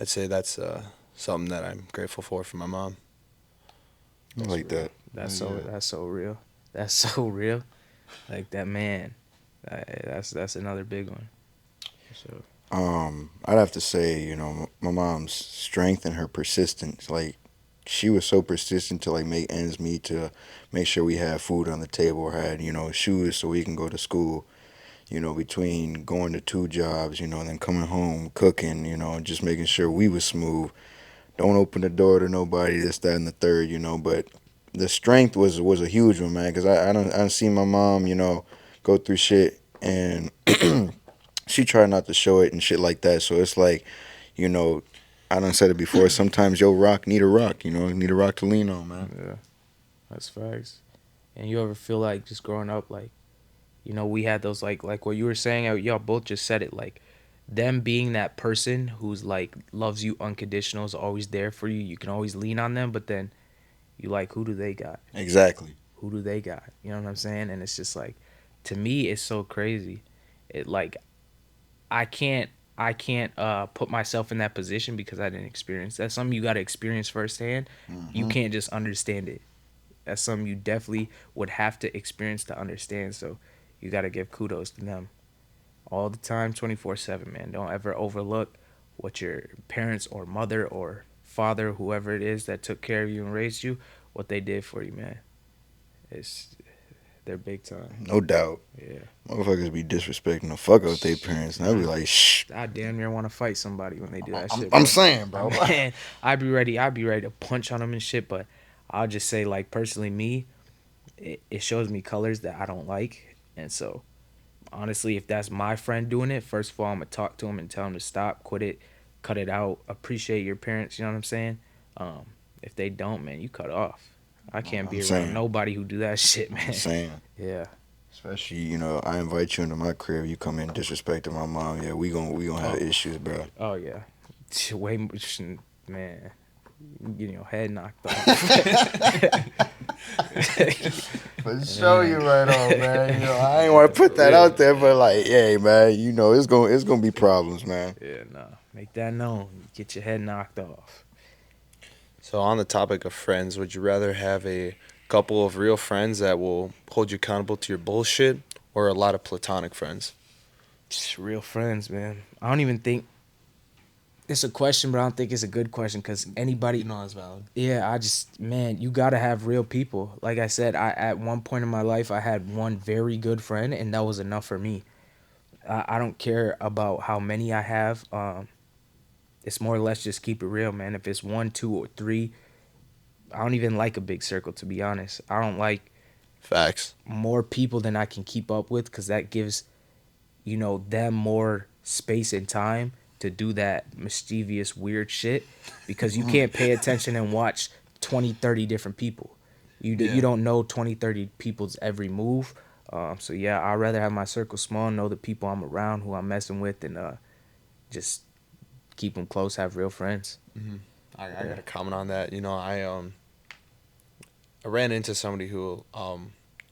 I'd say that's something that I'm grateful for my mom. I like that. That's Yeah. that's so real. That's so real. Like that, man. That's another big one. So I'd have to say, my mom's strength and her persistence. Like, she was so persistent to like make ends meet, to make sure we had food on the table, or had shoes so we can go to school. Between going to 2 jobs, and then coming home cooking, just making sure we was smooth. Don't open the door to nobody. This, that, and the third. But the strength was a huge one, man. Cause I don't see my mom, go through shit, and she tried not to show it and shit like that. So it's like, you know, I done said it before. Sometimes your rock need a rock. Need a rock to lean on, man. yeah, that's facts. And you ever feel like just growing up, like, we had those like what you were saying. Y'all both just said it, like them being that person who's like loves you unconditional, is always there for you. You can always lean on them, but then you like, who do they got? Exactly. Who do they got? You know what I'm saying? And it's just like, to me, it's so crazy. It like I can't put myself in that position because I didn't experience. That's something you got to experience firsthand. You can't just understand it. That's something you definitely would have to experience to understand. So you got to give kudos to them all the time, 24/7, man. Don't ever overlook what your parents or mother or father, whoever it is that took care of you and raised you, what they did for you, man. It's they're big time. No doubt. Yeah. Motherfuckers be disrespecting the fuck out with their parents. And I be like, shh. I damn near want to fight somebody when they do that shit. I'm Bro. saying, bro. Man, I'd be ready. I'd be ready to punch on them and shit. But I'll just say, like, personally, me, it shows me colors that I don't like, and so honestly, if that's my friend doing it, first of all, I'm gonna talk to him and tell him to stop, quit it, cut it out. Appreciate your parents. You know what I'm saying? If they don't, man, you cut off. I can't be around nobody who do that shit, man. I'm saying. Yeah. Especially, you know, I invite you into my crib, you come in disrespecting my mom. Yeah, we gonna have issues, bro. Oh yeah. Way much, man. You getting your head knocked off. For sure, you right on, man. You know, I ain't want to put that out there, but like, hey, man, you know, it's gonna be problems, man. Yeah, no. Make that known. Get your head knocked off. So on the topic of friends, would you rather have a couple of real friends that will hold you accountable to your bullshit, or a lot of platonic friends? Just real friends, man. I don't even think it's a question, but I don't think it's a good question because anybody. No, it's valid. Yeah, man, you gotta have real people. Like I said, at one point in my life, I had one very good friend, and that was enough for me. I don't care about how many I have. It's more or less just keep it real, man. If it's 1, 2, or 3, I don't even like a big circle, to be honest. I don't like Facts. more people than I can keep up with because that gives, them more space and time to do that mischievous, weird shit because you can't pay attention and watch 20, 30 different people. You don't know 20, 30 people's every move. So, yeah, I'd rather have my circle small, know the people I'm around, who I'm messing with, and just keep them close, have real friends. Mm-hmm. I got to comment on that. I ran into somebody who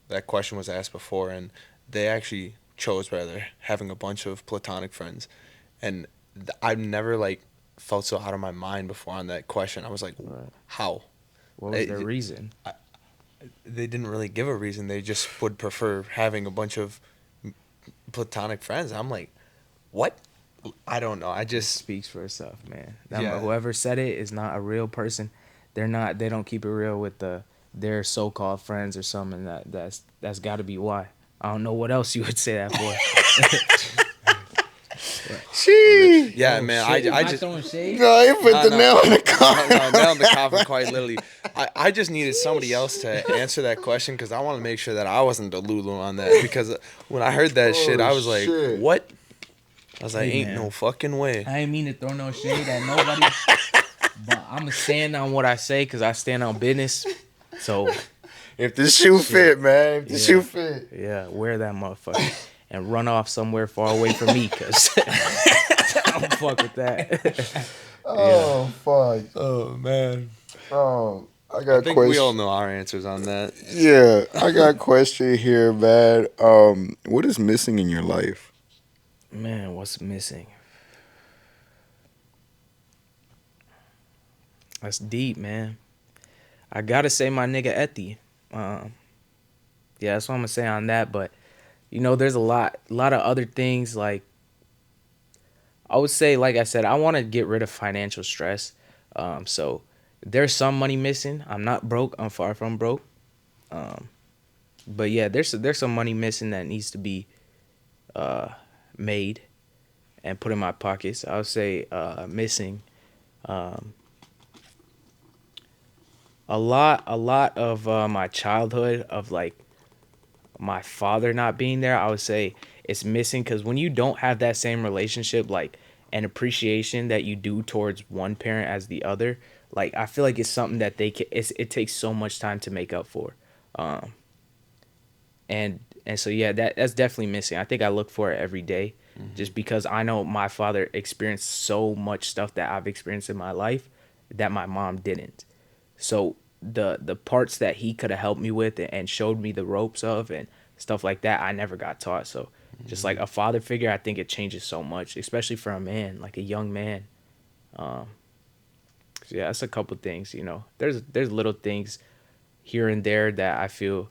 that question was asked before, and they actually chose rather having a bunch of platonic friends. And I've never felt so out of my mind before on that question. I was like, Right. How? What was their reason? They didn't really give a reason. They just would prefer having a bunch of platonic friends. I'm like, what? I don't know. I just Speaks for itself, man. Yeah. Whoever said it is not a real person. They don't keep it real with their so-called friends or something. That's got to be why. I don't know what else you would say that for. Sheesh. Yeah, man. I just throwing shade. No, you put the nail in the coffin. no, nail in the coffin, quite literally. I just needed somebody else to answer that question because I want to make sure that I wasn't the Lulu on that. Because when I heard that shit, I was like, shit. what? I was like, Hey, ain't man. no fucking way. I ain't mean to throw no shade at nobody, but I'm going to stand on what I say because I stand on business. So, If the shoe fit, man. If the shoe fit. yeah, wear that motherfucker and run off somewhere far away from me because I don't fuck with that. Oh, fuck. Oh, man. Oh, I I got think question. we all know our answers on that. Yeah, I got a question here, man. What is missing in your life? Man, what's missing? That's deep, man. I gotta say my nigga Ethy. Yeah, that's what I'm gonna say on that. But there's a lot of other things. Like I would say, like I said, I want to get rid of financial stress. So there's some money missing. I'm not broke. I'm far from broke. But yeah, there's some money missing that needs to be made and put in my pockets. I would say missing a lot of my childhood of my father not being there. I would say it's missing because when you don't have that same relationship, an appreciation that you do towards one parent as the other, I feel like it's something that it takes so much time to make up for. And so yeah, that's definitely missing. I think I look for it every day, just because I know my father experienced so much stuff that I've experienced in my life that my mom didn't. So the parts that he could have helped me with and showed me the ropes of and stuff like that, I never got taught. So just like a father figure, I think it changes so much, especially for a man, like a young man. Yeah, that's a couple things. There's little things here and there that I feel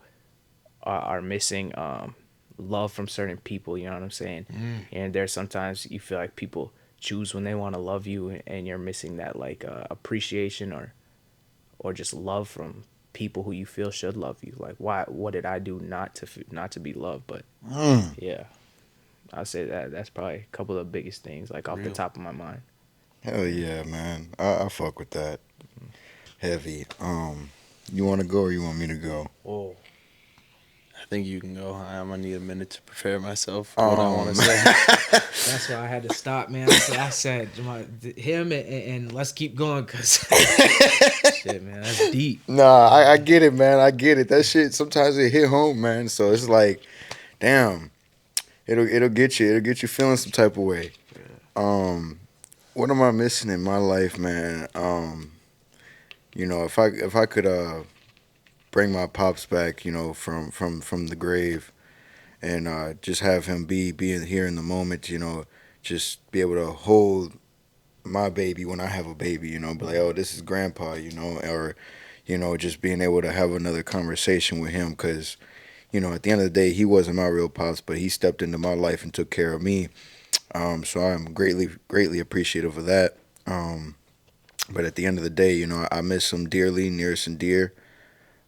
are missing. Love from certain people, you know what I'm saying? And there's sometimes you feel like people choose when they want to love you, and you're missing that like appreciation or just love from people who you feel should love you. Like, why? What did I do not to be loved? But yeah, I'd say that's probably a couple of the biggest things, like off the Real. top of my mind. Hell yeah, man. I fuck with that. Heavy. You want to go or you want me to go? Oh, I think you can go. I'm gonna need a minute to prepare myself for what I want to say. that's why I had to stop, man. I said him and let's keep going, cause shit, man, that's deep. Nah, I get it, man. I get it. That shit sometimes it hit home, man. So it's like, damn, it'll get you. It'll get you feeling some type of way. What am I missing in my life, man? If I could bring my pops back, from the grave, and just have him being here in the moment, just be able to hold my baby when I have a baby, be like, oh, this is grandpa, or just being able to have another conversation with him, because at the end of the day, he wasn't my real pops, but he stepped into my life and took care of me. So I'm greatly appreciative of that. But at the end of the day, I miss him dearly, nearest and dear.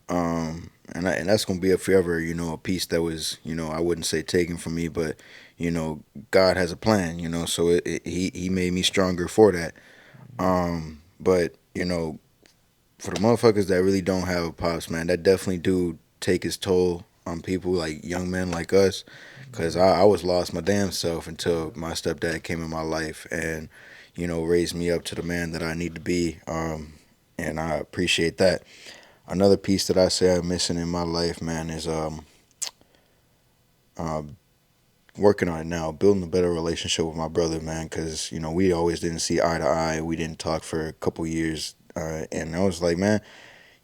And that's gonna be a forever, a piece that was, I wouldn't say taken from me, but God has a plan, so he made me stronger for that. But for the motherfuckers that really don't have a pops, man, that definitely do take its toll on people like young men like us, because I was lost my damn self until my stepdad came in my life and raised me up to the man that I need to be. And I appreciate that. Another piece that I say I'm missing in my life, man, is working on it now, building a better relationship with my brother, man, because we always didn't see eye to eye. We didn't talk for a couple years, and I was like, man,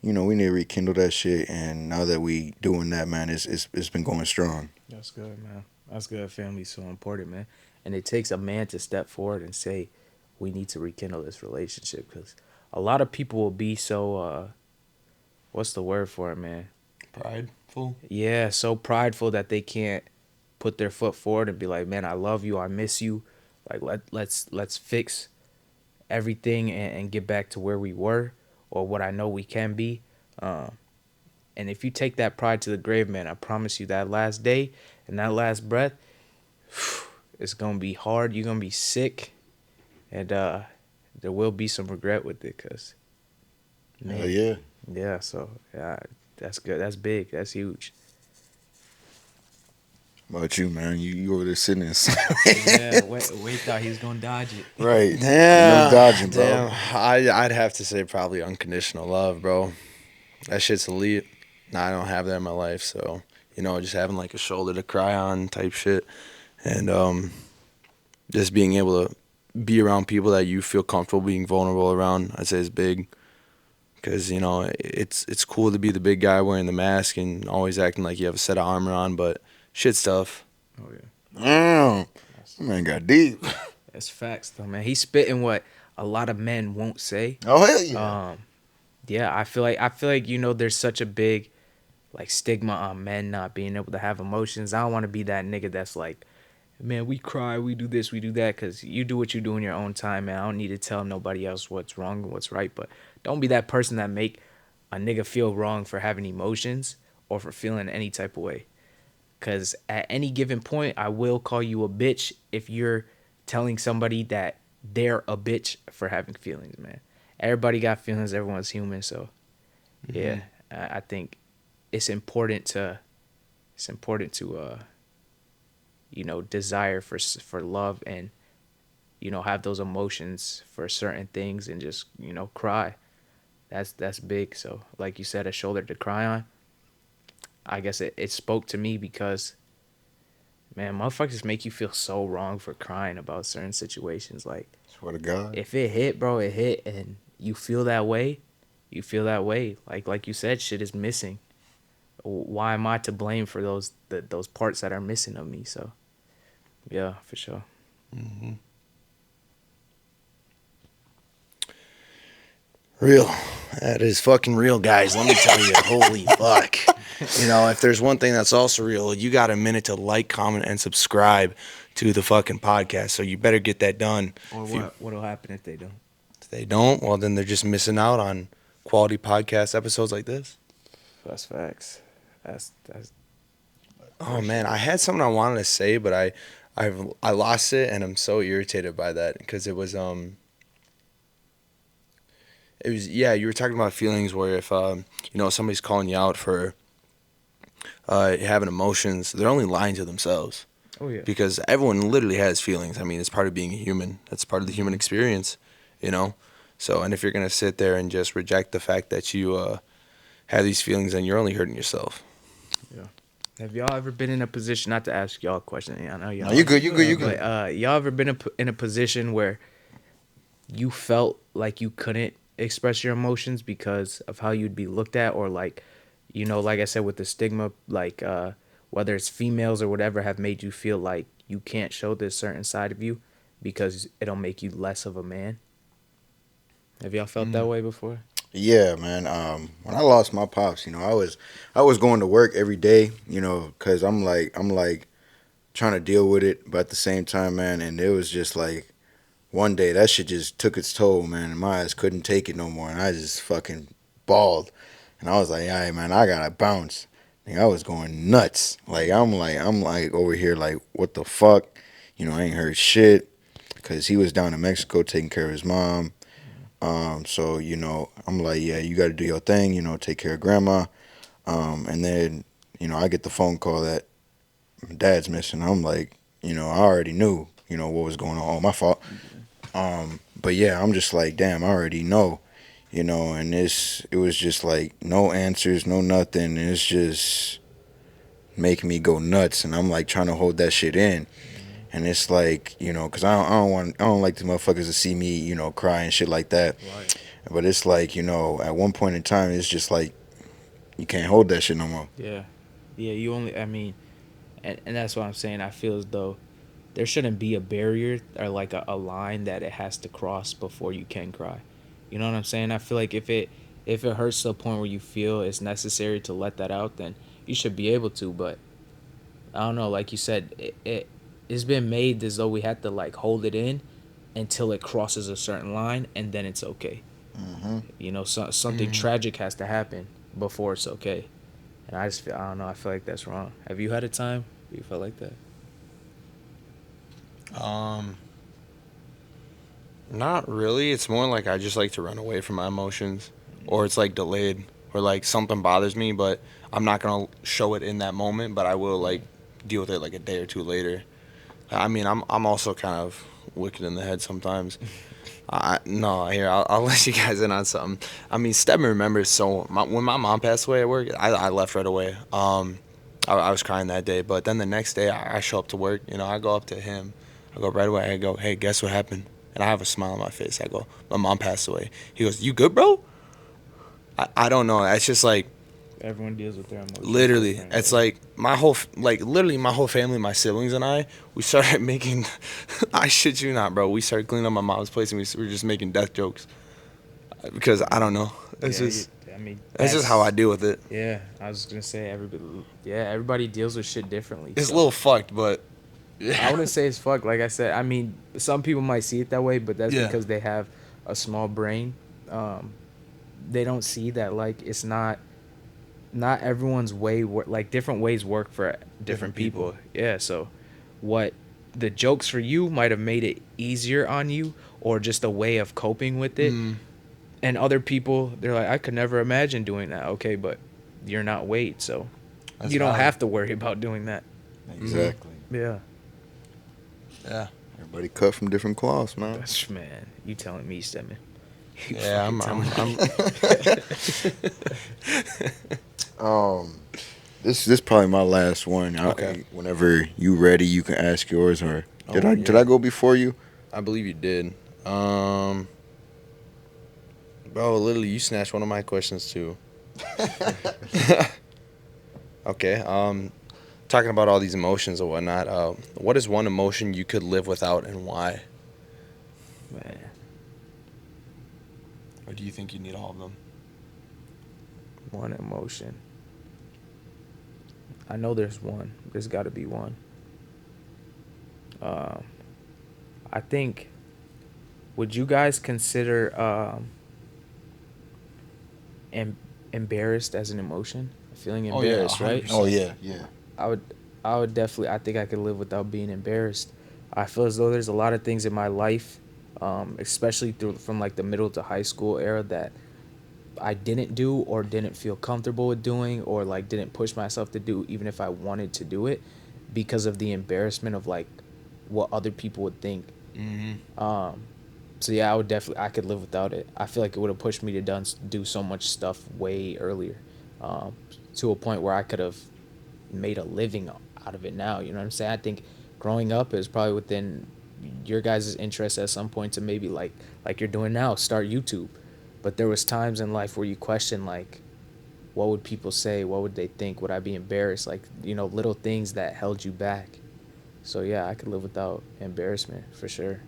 we need to rekindle that shit. And now that we doing that, man, it's been going strong. That's good, man. That's good. Family's so important, man. And it takes a man to step forward and say, we need to rekindle this relationship, because a lot of people will be so what's the word for it, man? Prideful. Yeah, so prideful that they can't put their foot forward and be like, man, I love you, I miss you. Like let's fix everything and get back to where we were, or what I know we can be. And if you take that pride to the grave, man, I promise you that last day and that last breath, it's gonna be hard. You're gonna be sick, and there will be some regret with it, cause Hell yeah. yeah, so yeah, that's good. That's big. That's huge. How about you, man? You over there sitting in Yeah, Wade thought he was gonna dodge it. right. Damn. No dodging, bro. Damn. I'd have to say probably unconditional love, bro. That shit's elite. Nah, I don't have that in my life, so just having like a shoulder to cry on type shit, and just being able to be around people that you feel comfortable being vulnerable around, I'd say is big. Because it's cool to be the big guy wearing the mask and always acting like you have a set of armor on, but shit's tough. Oh yeah, Damn. That man got deep. that's facts though, man. He's spitting what a lot of men won't say. Oh hell yeah. Yeah, I feel like there's such a big like stigma on men not being able to have emotions. I don't want to be that nigga that's like, man, we cry, we do this, we do that, because you do what you do in your own time, man. I don't need to tell nobody else what's wrong and what's right, but don't be that person that make a nigga feel wrong for having emotions or for feeling any type of way. Because at any given point, I will call you a bitch if you're telling somebody that they're a bitch for having feelings, man. Everybody got feelings. Everyone's human. So, yeah, I think it's important to desire for love and, have those emotions for certain things and just, cry. That's big. So like you said, a shoulder to cry on. I guess it spoke to me because, man, motherfuckers make you feel so wrong for crying about certain situations. Like, Swear to God. if it hit, bro, it hit, and you feel that way, you feel that way. Like you said, shit is missing. Why am I to blame for those parts that are missing of me? So, yeah, for sure. Mm-hmm. Real. That is fucking real, guys. Let me tell you. Holy fuck. If there's one thing that's also real, you got a minute to like, comment, and subscribe to the fucking podcast. So you better get that done. Or If you- what'll happen if they don't? if they don't, well, then they're just missing out on quality podcast episodes like this. That's facts. That's Oh man, I had something I wanted to say, but I lost it, and I'm so irritated by that because it was yeah, you were talking about feelings where if somebody's calling you out for having emotions, they're only lying to themselves. Oh yeah. Because everyone literally has feelings. I mean, it's part of being a human. That's part of the human experience, you know. So, and if you're gonna sit there and just reject the fact that you have these feelings, then you're only hurting yourself. Have y'all ever been in a position? Not to ask y'all a question. I know y'all. No, you good. You good. You good. But y'all ever been in a position where you felt like you couldn't express your emotions because of how you'd be looked at, or like, like I said, with the stigma, like whether it's females or whatever, have made you feel like you can't show this certain side of you because it'll make you less of a man? Have y'all felt that way before? Yeah, man. When I lost my pops, I was going to work every day, cause I'm like trying to deal with it, but at the same time, man, and it was just like one day that shit just took its toll, man, and my ass couldn't take it no more, and I just fucking bawled, and I was like, all right, man, I gotta bounce. And I was going nuts. I'm like over here like, what the fuck? I ain't heard shit, cause he was down in Mexico taking care of his mom. So, I'm like, yeah, you got to do your thing, take care of grandma. And then, I get the phone call that my dad's missing. I'm like, I already knew, what was going on. Oh, my fault. But yeah, I'm just like, damn, I already know, and it was just like no answers, no nothing. And it's just making me go nuts. And I'm like trying to hold that shit in. And it's like, cause I don't like the motherfuckers to see me, cry and shit like that. Right. But it's like, at one point in time, it's just like, you can't hold that shit no more. Yeah. Yeah, and that's what I'm saying. I feel as though there shouldn't be a barrier or like a line that it has to cross before you can cry. You know what I'm saying? I feel like if it hurts to the point where you feel it's necessary to let that out, then you should be able to. But I don't know, like you said, it's been made as though we have to like hold it in until it crosses a certain line, and then it's okay. Mm-hmm. Something tragic has to happen before it's okay. And I don't know, I feel like that's wrong. Have you had a time where you felt like that? Not really. It's more like I just like to run away from my emotions, or it's like delayed, or like something bothers me, but I'm not gonna show it in that moment, but I will like deal with it like a day or two later. I mean, I'm also kind of wicked in the head sometimes. I'll let you guys in on something. I mean, Stedman remembers. So when my mom passed away at work, I left right away. I was crying that day, but then the next day I show up to work. I go up to him. I go right away. I go, hey, guess what happened? And I have a smile on my face. I go, my mom passed away. He goes, you good, bro? I don't know. It's just like, Everyone deals with their emotions. literally, different, it's right? like literally my whole family, my siblings and I, we started making, I shit you not, bro. We started cleaning up my mom's place and we were just making death jokes because I don't know. It's that's just how I deal with it. Yeah, I was gonna say everybody deals with shit differently. It's so. a little fucked, but I wouldn't say it's fucked. Like I said, I mean, some people might see it that way, but that's Yeah. because they have a small brain. They don't see that like it's not everyone's way. Like different ways work for different people. Yeah. So, what the jokes for you might have made it easier on you, or just a way of coping with it. And other people, they're like, I could never imagine doing that. Okay, but you're not Wade, so That's you don't valid. have to worry about doing that. Exactly. Yeah. Yeah. Everybody cut from different cloths, man. Man, you telling me, Stedman. Yeah, I'm This probably my last one. Okay. Whenever you ready, you can ask yours. Or did Oh, I go before you? I believe you did. Bro, literally, you snatched one of my questions too. Okay. Talking about all these emotions and whatnot. What is one emotion you could live without and why? Man, Or do you think you need all of them? one emotion. I know there's one. There's got to be one. Um, I think. Would you guys consider em- embarrassed as an emotion? Feeling Oh, yeah, embarrassed, right? 100%. Oh yeah, yeah. I would I would definitely I think I could live without being embarrassed. I feel as though there's a lot of things in my life, especially through from like the middle to high school era that I didn't do or didn't feel comfortable with doing or like didn't push myself to do even if I wanted to do it because of the embarrassment of like what other people would think. Mm-hmm. Um, so yeah, I could live without it. I feel like it would have pushed me to do so much stuff way earlier, um, to a point where I could have made a living out of it now. You know what I'm saying? I think growing up is probably within your guys' interest at some point to maybe like you're doing now, start YouTube. But there was times in life where you question like, what would people say? What would they think? Would I be embarrassed? Like, little things that held you back. So yeah, I could live without embarrassment for sure.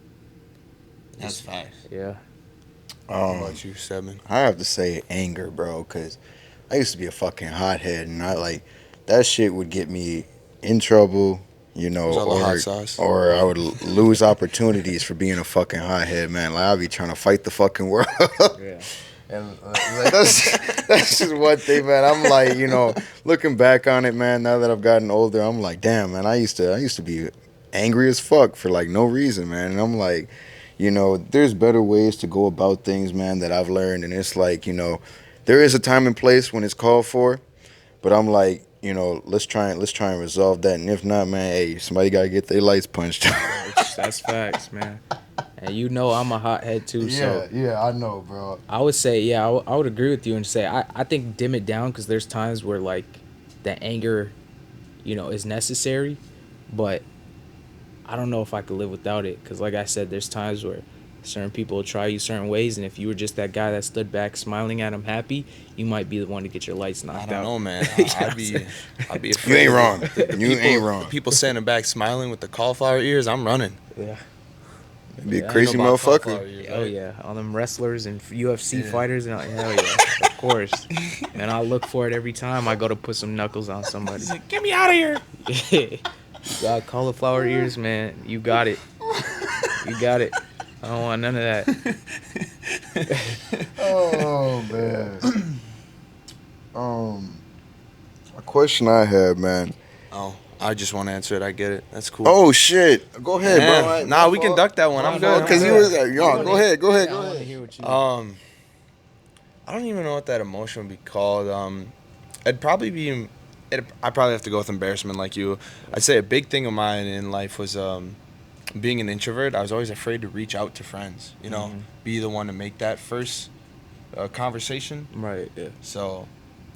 That's facts. Yeah. What Um, about you, Seven? I have to say anger, bro, because I used to be a fucking hothead, and I like that shit would get me in trouble, Was all the hot or sauce? I would lose opportunities for being a fucking hothead, man. Like I'd be trying to fight the fucking world. Yeah. And like, that's just one thing, man. I'm like, looking back on it, man. Now that I've gotten older, I'm like, damn, man. I used to be angry as fuck for like no reason, man. And I'm like, there's better ways to go about things, man. That I've learned, and it's like, there is a time and place when it's called for. But I'm like, let's try and resolve that. And if not, man, hey, somebody gotta get their lights punched. That's facts, man. And I'm a hothead too, so yeah, I know, bro. I would say, yeah, I would agree with you and say I think dim it down because there's times where like the anger, is necessary, but I don't know if I could live without it because like I said, there's times where certain people will try you certain ways, and if you were just that guy that stood back smiling at them happy, you might be the one to get your lights knocked I out. don't know, man. You know what I'd I'm be, saying? I'd be You afraid. ain't wrong. The You people, ain't wrong. People standing back smiling with the cauliflower ears. I'm running. Yeah. Be a Yeah, I crazy know about motherfucker. cauliflower ears, Oh right? yeah, all them wrestlers and UFC Yeah. fighters and hell yeah, of course. And I look for it every time I go to put some knuckles on somebody. He's like, get me out of here. You got cauliflower ears, man. You got it. You got it. I don't want none of that. Oh man. A question I had, man. Oh, I just want to answer it. I get it. That's cool. Oh shit. Go ahead, Yeah. bro. Nah, we can duck that one. I'm good. Because I'm you good. was yo. Go ahead. Go ahead. I Go want to ahead. hear what you. I don't even know what that emotion would be called. It'd probably be. I'd probably have to go with embarrassment, like you. I'd say a big thing of mine in life was being an introvert. I was always afraid to reach out to friends. Be the one to make that first conversation. Right. Yeah. So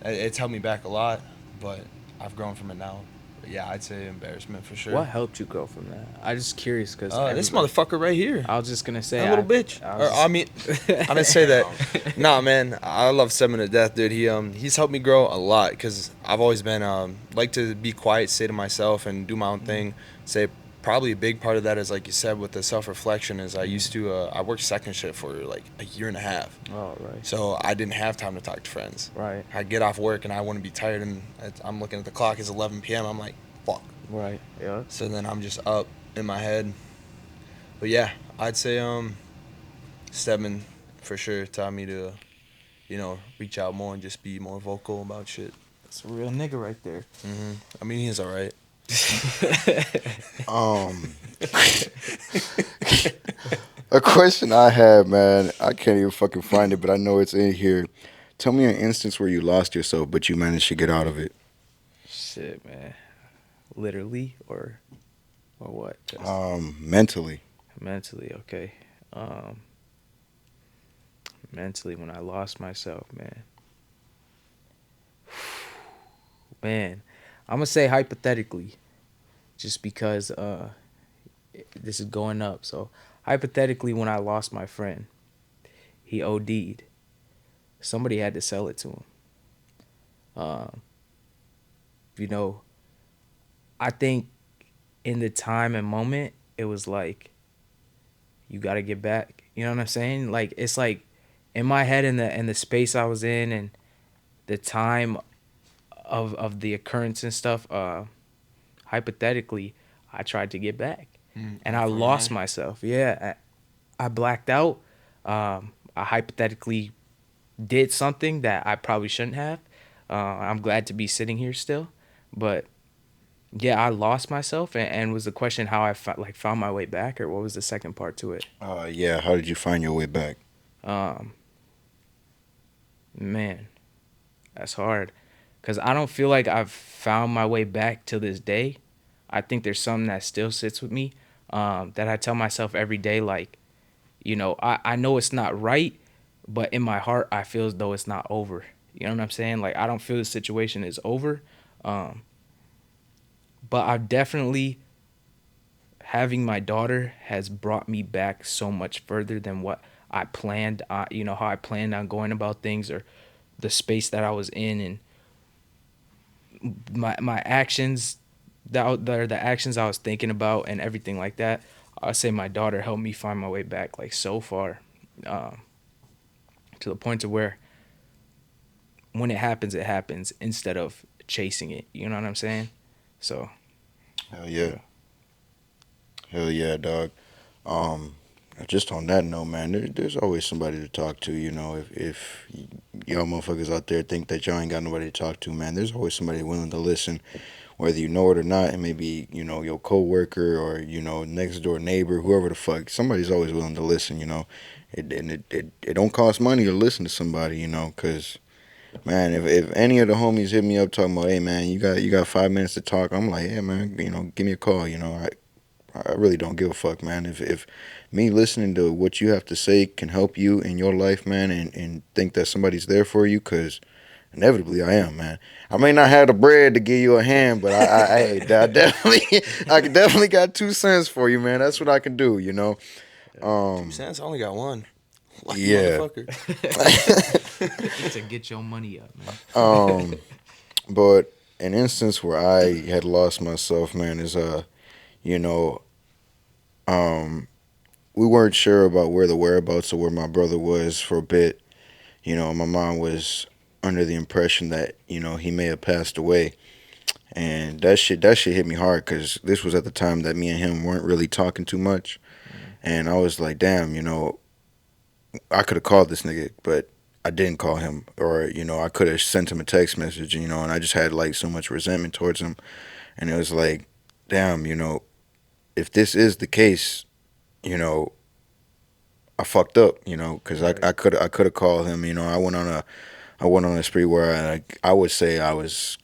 it's held me back a lot, but I've grown from it now. But yeah, I'd say embarrassment for sure. What helped you grow from that? I'm just curious because This motherfucker right here. I was just gonna say That little bitch. I mean, I didn't say that. Nah, man, I love Seven to death, dude. He's helped me grow a lot because I've always been like to be quiet, stay to myself, and do my own thing. Say probably a big part of that is like you said with the self-reflection is I used to I worked second shift for like a year and a half. Oh right. So I didn't have time to talk to friends. Right. I'd get off work and I wouldn't be tired and I'm looking at the clock. It's 11 p.m. I'm like, fuck. Right. Yeah. So then I'm just up in my head. But yeah, I'd say Stedman for sure taught me to, reach out more and just be more vocal about shit. That's a real nigga right there. I mean, he's all right. A question I had, man. I can't even fucking find it, but I know it's in here. Tell me an instance where you lost yourself, but you managed to get out of it. Shit, man. Literally or what? Just Mentally. mentally, okay. Mentally, when I lost myself, man. Man, I'm gonna say hypothetically, just because this is going up. So hypothetically, when I lost my friend, he OD'd. Somebody had to sell it to him. I think in the time and moment, it was like, you gotta get back. You know what I'm saying? Like it's like in my head in the space I was in and the time of the occurrence and stuff, hypothetically, I tried to get back. and I For a lost night? myself. Yeah, I blacked out. I hypothetically did something that I probably shouldn't have. I'm glad to be sitting here still, but yeah, I lost myself, and was the question how I found my way back, or what was the second part to it? Yeah. How did you find your way back? Um, Man, that's hard, cause I don't feel like I've found my way back to this day. I think there's something that still sits with me, that I tell myself every day, like, I know it's not right, but in my heart, I feel as though it's not over. You know what I'm saying? Like, I don't feel the situation is over. Um, but I've definitely, having my daughter has brought me back so much further than what I planned, how I planned on going about things, or the space that I was in, and my actions, the actions I was thinking about and everything like that. I say my daughter helped me find my way back, like, so far, um, to the point to where when it happens instead of chasing it. You know what I'm saying? So Hell yeah. yeah, Hell yeah, dog. Um, just on that note, man, there's always somebody to talk to. You know, if y'all motherfuckers out there think that y'all ain't got nobody to talk to, man, there's always somebody willing to listen, whether you know it or not. And maybe your coworker or next door neighbor, whoever the fuck. Somebody's always willing to listen. It don't cost money to listen to somebody. Cause man, if any of the homies hit me up talking about, hey man, you got 5 minutes to talk, I'm like, yeah man, give me a call. I really don't give a fuck, man. If me listening to what you have to say can help you in your life, man, and think that somebody's there for you, because inevitably I am, man. I may not have the bread to give you a hand, but I definitely, I can definitely got 2 cents for you, man. That's what I can do. Two Um, cents. I only got one. Lucky yeah. motherfucker. to get your money up, man. um, but an instance where I had lost myself, man, is you know, um, we weren't sure about where the whereabouts of where my brother was for a bit. My mom was under the impression that he may have passed away, and that shit hit me hard because this was at the time that me and him weren't really talking too much, and I was like, damn, I could have called this nigga, but I didn't call him, or I could have sent him a text message, and I just had like so much resentment towards him, and it was like, damn, if this is the case, you know I fucked up, because Right. I could have called him. I went on a spree where I would say I was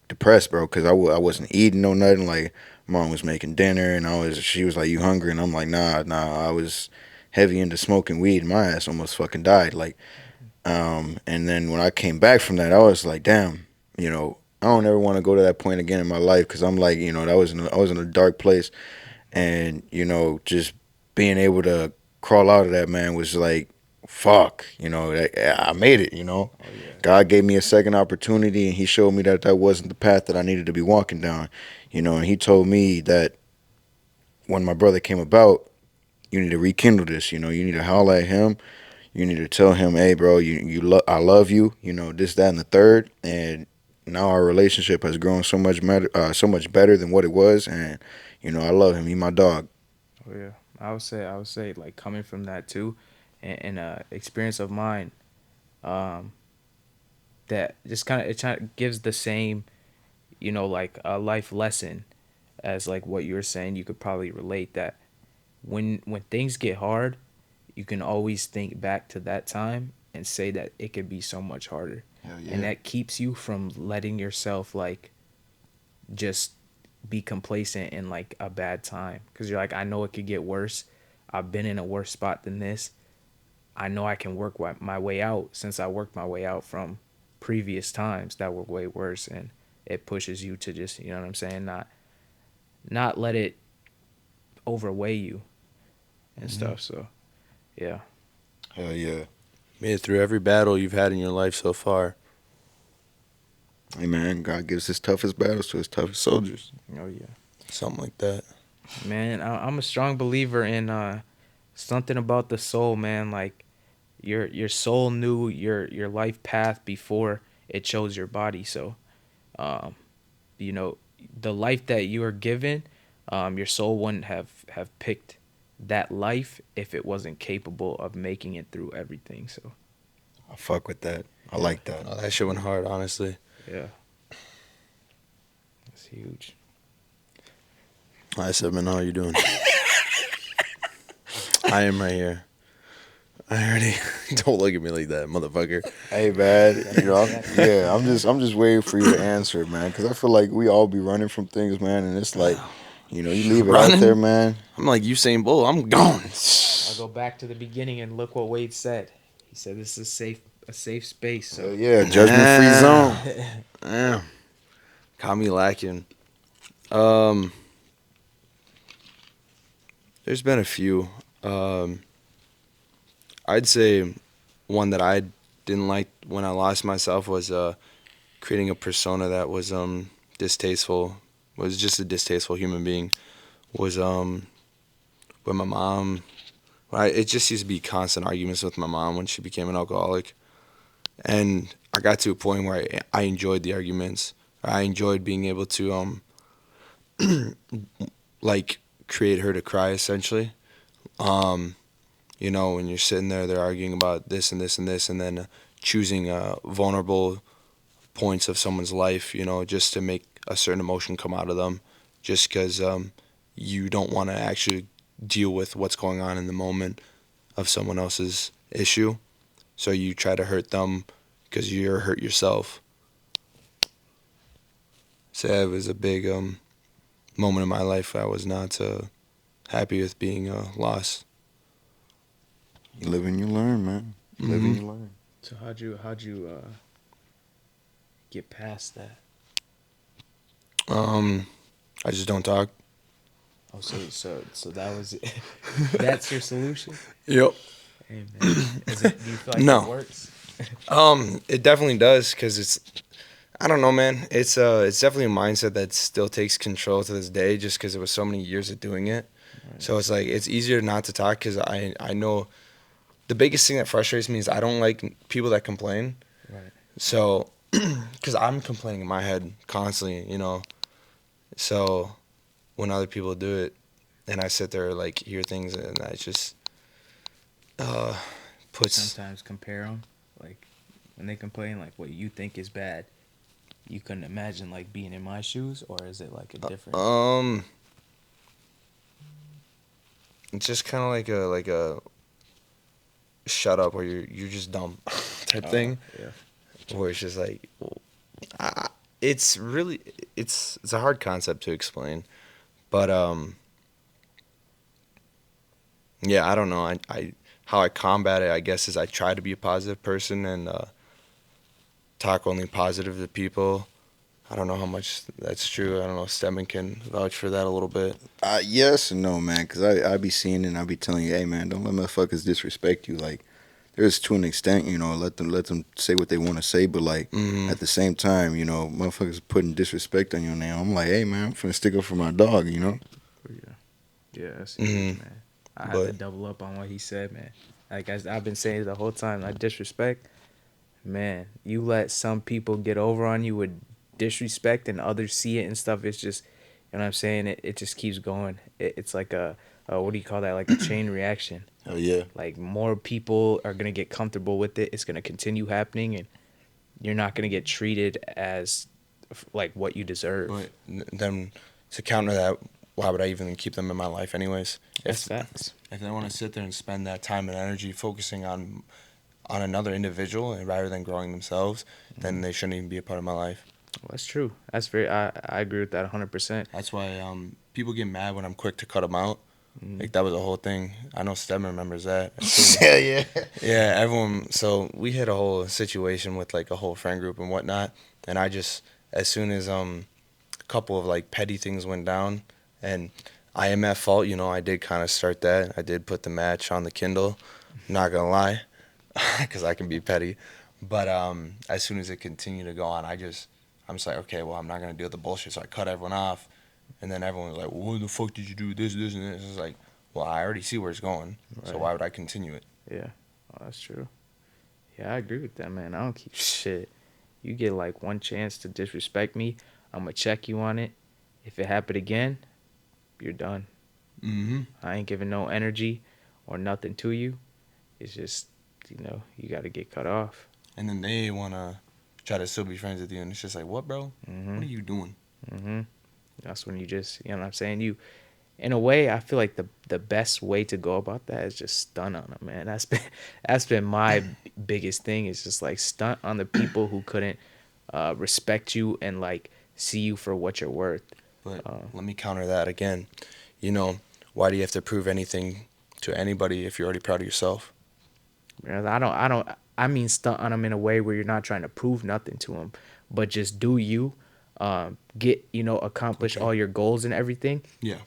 depressed, bro, because I wasn't eating no nothing. Like, mom was making dinner, and she was like, "You hungry?" And I'm like, "Nah." I was heavy into smoking weed. My ass almost fucking died. Like, and then when I came back from that, I was like, "Damn, I don't ever want to go to that point again in my life," because I'm like, I was in a dark place, and just being able to crawl out of that, man, was like, fuck, I made it. Oh yeah. God gave me a second opportunity, and he showed me that that wasn't the path that I needed to be walking down. And he told me that when my brother came about, you need to rekindle this. You need to holler at him. You need to tell him, hey bro, I love you, this, that, and the third. And now our relationship has grown so much better than what it was. And I love him. He my dog. Oh yeah. I would say like coming from that too, and experience of mine, um, that just kind of gives the same, like a life lesson as like what you were saying. You could probably relate that when things get hard, you can always think back to that time and say that it could be so much harder. Hell And yeah. that keeps you from letting yourself like just be complacent in like a bad time, because you're like, I know it could get worse. I've been in a worse spot than this. I know I can work my way out, since I worked my way out from previous times that were way worse. And it pushes you to just, you know what I'm saying, not let it overweigh you and Hmm. stuff. So yeah. Hell yeah. Made it through every battle you've had in your life so far. Hey man, God gives his toughest battles to his toughest soldiers. Oh yeah. Something like that. Man, I'm a strong believer in something about the soul, man. Like your soul knew your life path before it chose your body. So um, you know, the life that you are given, Your soul wouldn't have picked that life if it wasn't capable of making it through everything. So I fuck with that. I Yeah. like that. Oh, that shit went hard, honestly. yeah, that's huge. Hi, Seven. How you doing? I am right here. I already. Don't look at me like that, motherfucker. Hey, man. I'm just waiting for you to answer, man, because I feel like we all be running from things, man, and it's like, you leave it out there, Running? man. I'm like Usain Bolt. I'm gone. I'll go back to the beginning and look what Wade said. He said this is a safe space. So Hell yeah, judgment-free zone. Yeah. Caught me lacking. Um, there's been a few. I'd say one that I didn't like when I lost myself was creating a persona that was distasteful. Was just a distasteful human being. Was with my mom. It just used to be constant arguments with my mom when she became an alcoholic, and I got to a point where I enjoyed the arguments. I enjoyed being able to like create her to cry essentially. Um, when you're sitting there, they're arguing about this and this and this, and then choosing vulnerable points of someone's life, just to make a certain emotion come out of them, just because you don't want to actually deal with what's going on in the moment of someone else's issue. So you try to hurt them because you're hurt yourself. So that was a big moment in my life. I was not happy with being lost. You live and you learn, man. You live and you learn. So how'd you get past that? I just don't talk. Oh, so that was it. That's your solution. Yep. Hey, man. Do you feel like No. it works? It definitely does, because I don't know, man. It's definitely a mindset that still takes control to this day, just because it was so many years of doing it. Right. So it's like it's easier not to talk, because I know the biggest thing that frustrates me is I don't like people that complain. Right. So, because I'm complaining in my head constantly, So when other people do it, and I sit there like hear things, and I just puts. Sometimes compare them, like when they complain, like what you think is bad. You couldn't imagine like being in my shoes, or is it like a different? It's just kind of like a shut up, or you're just dumb type thing, Yeah. where it's just like, it's really it's a hard concept to explain, but yeah, I don't know. I how I combat it, I guess, is I try to be a positive person and talk only positive to people. I don't know how much that's true. I don't know if Stedman can vouch for that a little bit. Yes and no, man, because I be seeing it and I be telling you, hey, man, don't let motherfuckers disrespect you. Like, there's to an extent, let them say what they want to say, but like at the same time, motherfuckers putting disrespect on your name. I'm like, hey, man, I'm finna stick up for my dog, Yeah, that's huge, man. I have to But double up on what he said, man. Like I've been saying the whole time, like disrespect, man. You let some people get over on you with disrespect, and others see it and stuff. It's just, you know what I'm saying. It just keeps going. It's like a what do you call that? Like a chain reaction. Hell yeah. Like more people are gonna get comfortable with it. It's gonna continue happening, and you're not gonna get treated as like what you deserve. But then to counter that, why would I even keep them in my life anyways? That's facts. If they want to sit there and spend that time and energy focusing on another individual and rather than growing themselves, then they shouldn't even be a part of my life. Well, that's true. That's very. I agree with that 100%. That's why people get mad when I'm quick to cut them out. Like, that was the whole thing. I know Stedman remembers that. Yeah. Yeah, everyone. So we had a whole situation with like a whole friend group and whatnot, and I just, as soon as a couple of like petty things went down, and I am at fault. I did kind of start that. I did put the match on the Kindle. Not gonna lie, because I can be petty. But as soon as it continued to go on, I'm just like, okay, well, I'm not gonna deal with the bullshit. So I cut everyone off, and then everyone was like, well, what the fuck did you do? This, and this. It's like, well, I already see where it's going. So Right. why would I continue it? Yeah, that's true. Yeah, I agree with that, man. I don't keep shit. You get like one chance to disrespect me, I'm gonna check you on it. If it happened again, you're done. Mm-hmm. I ain't giving no energy or nothing to you. It's just, you got to get cut off. And then they want to try to still be friends with you. And it's just like, what, bro? Mm-hmm. What are you doing? Mm-hmm. That's when you just, you know what I'm saying? In a way, I feel like the best way to go about that is just stunt on them, man. That's been my biggest thing. Is just like stunt on the people who couldn't respect you and like see you for what you're worth. But let me counter that again. Why do you have to prove anything to anybody if you're already proud of yourself? I mean stunt on them in a way where you're not trying to prove nothing to them, but just do you, get, accomplish Okay. all your goals and everything. Yeah.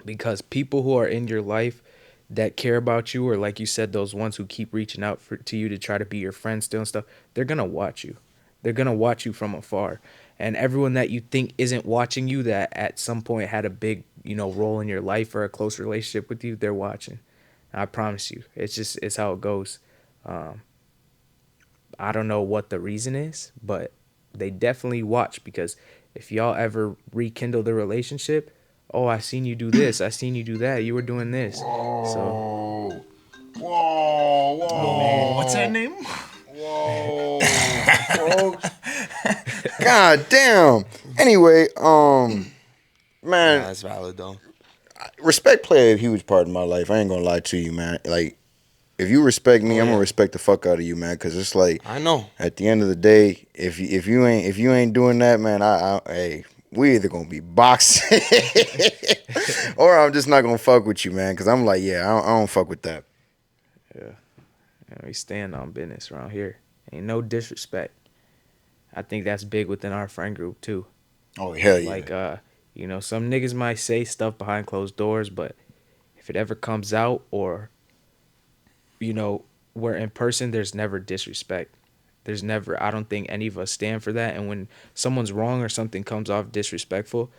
Because people who are in your life that care about you, or like you said, those ones who keep reaching out to you to try to be your friend still and stuff, they're gonna watch you. They're gonna watch you from afar. And everyone that you think isn't watching you, that at some point had a big, role in your life or a close relationship with you, they're watching. I promise you, it's how it goes. Um, I don't know what the reason is, but they definitely watch, because if y'all ever rekindle the relationship, oh, I seen you do this, I seen you do that, you were doing this. So, Whoa. man. What's that name? Whoa, folks. God damn. Anyway, man, That's valid, though. respect played a huge part in my life. I ain't gonna lie to you, man. Like, if you respect me, Oh, I'm yeah. gonna respect the fuck out of you, man. Cause it's like, I know. at the end of the day, if you ain't doing that, man, hey, we either gonna be boxing or I'm just not gonna fuck with you, man. Cause I'm like, yeah, I don't fuck with that. Yeah, we stand on business around here. Ain't no disrespect. I think that's big within our friend group too. Oh hell yeah. Like, some niggas might say stuff behind closed doors, but if it ever comes out, or we're in person, there's never disrespect. There's never, I don't think any of us stand for that. And when someone's wrong or something comes off disrespectful,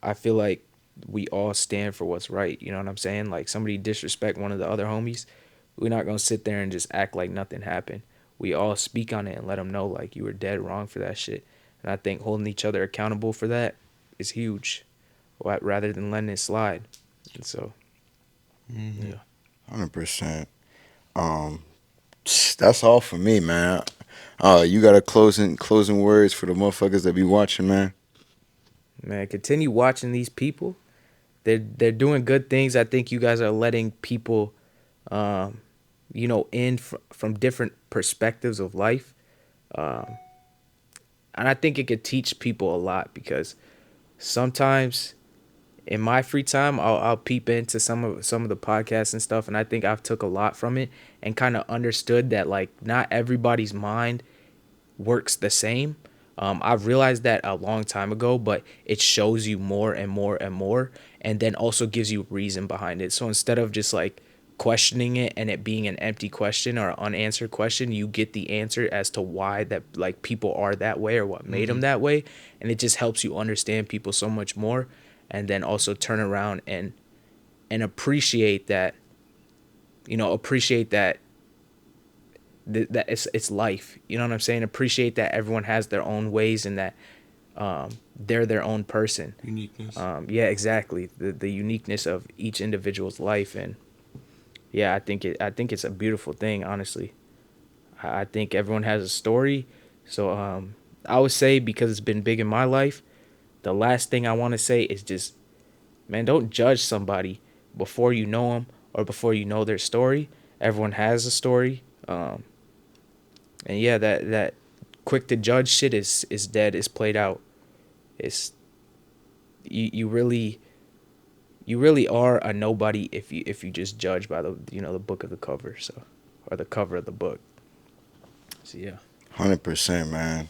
I feel like we all stand for what's right. You know what I'm saying? Like, somebody disrespect one of the other homies, we're not going to sit there and just act like nothing happened. We all speak on it and let them know, like, you were dead wrong for that shit. And I think holding each other accountable for that is huge, rather than letting it slide. And so, Mm-hmm. yeah. 100%. That's all for me, man. You got a closing words for the motherfuckers that be watching, man. Man, continue watching these people. They're doing good things. I think you guys are letting people, in from different perspectives of life. And I think it could teach people a lot, because sometimes in my free time, I'll peep into some of the podcasts and stuff, and I think I've took a lot from it and kind of understood that, like, not everybody's mind works the same. I've realized that a long time ago, but it shows you more and more and more, and then also gives you reason behind it. So instead of just like questioning it and it being an empty question or an unanswered question, you get the answer as to why that, like, people are that way or what made them that way, and it just helps you understand people so much more, and then also turn around and appreciate that, that it's life. You know what I'm saying? Appreciate that everyone has their own ways, and that they're their own person. Uniqueness. Yeah, exactly. The uniqueness of each individual's life. And yeah, I think it's a beautiful thing, honestly. I think everyone has a story. So I would say, because it's been big in my life, the last thing I want to say is just, man, don't judge somebody before you know them or before you know their story. Everyone has a story. And yeah, that quick to judge shit is dead. It's played out. It's you really are a nobody if you just judge by the book of the cover, or the cover of the book. So yeah. 100%, man.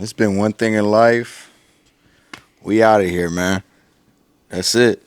This been one thing in life. We out of here, man. That's it.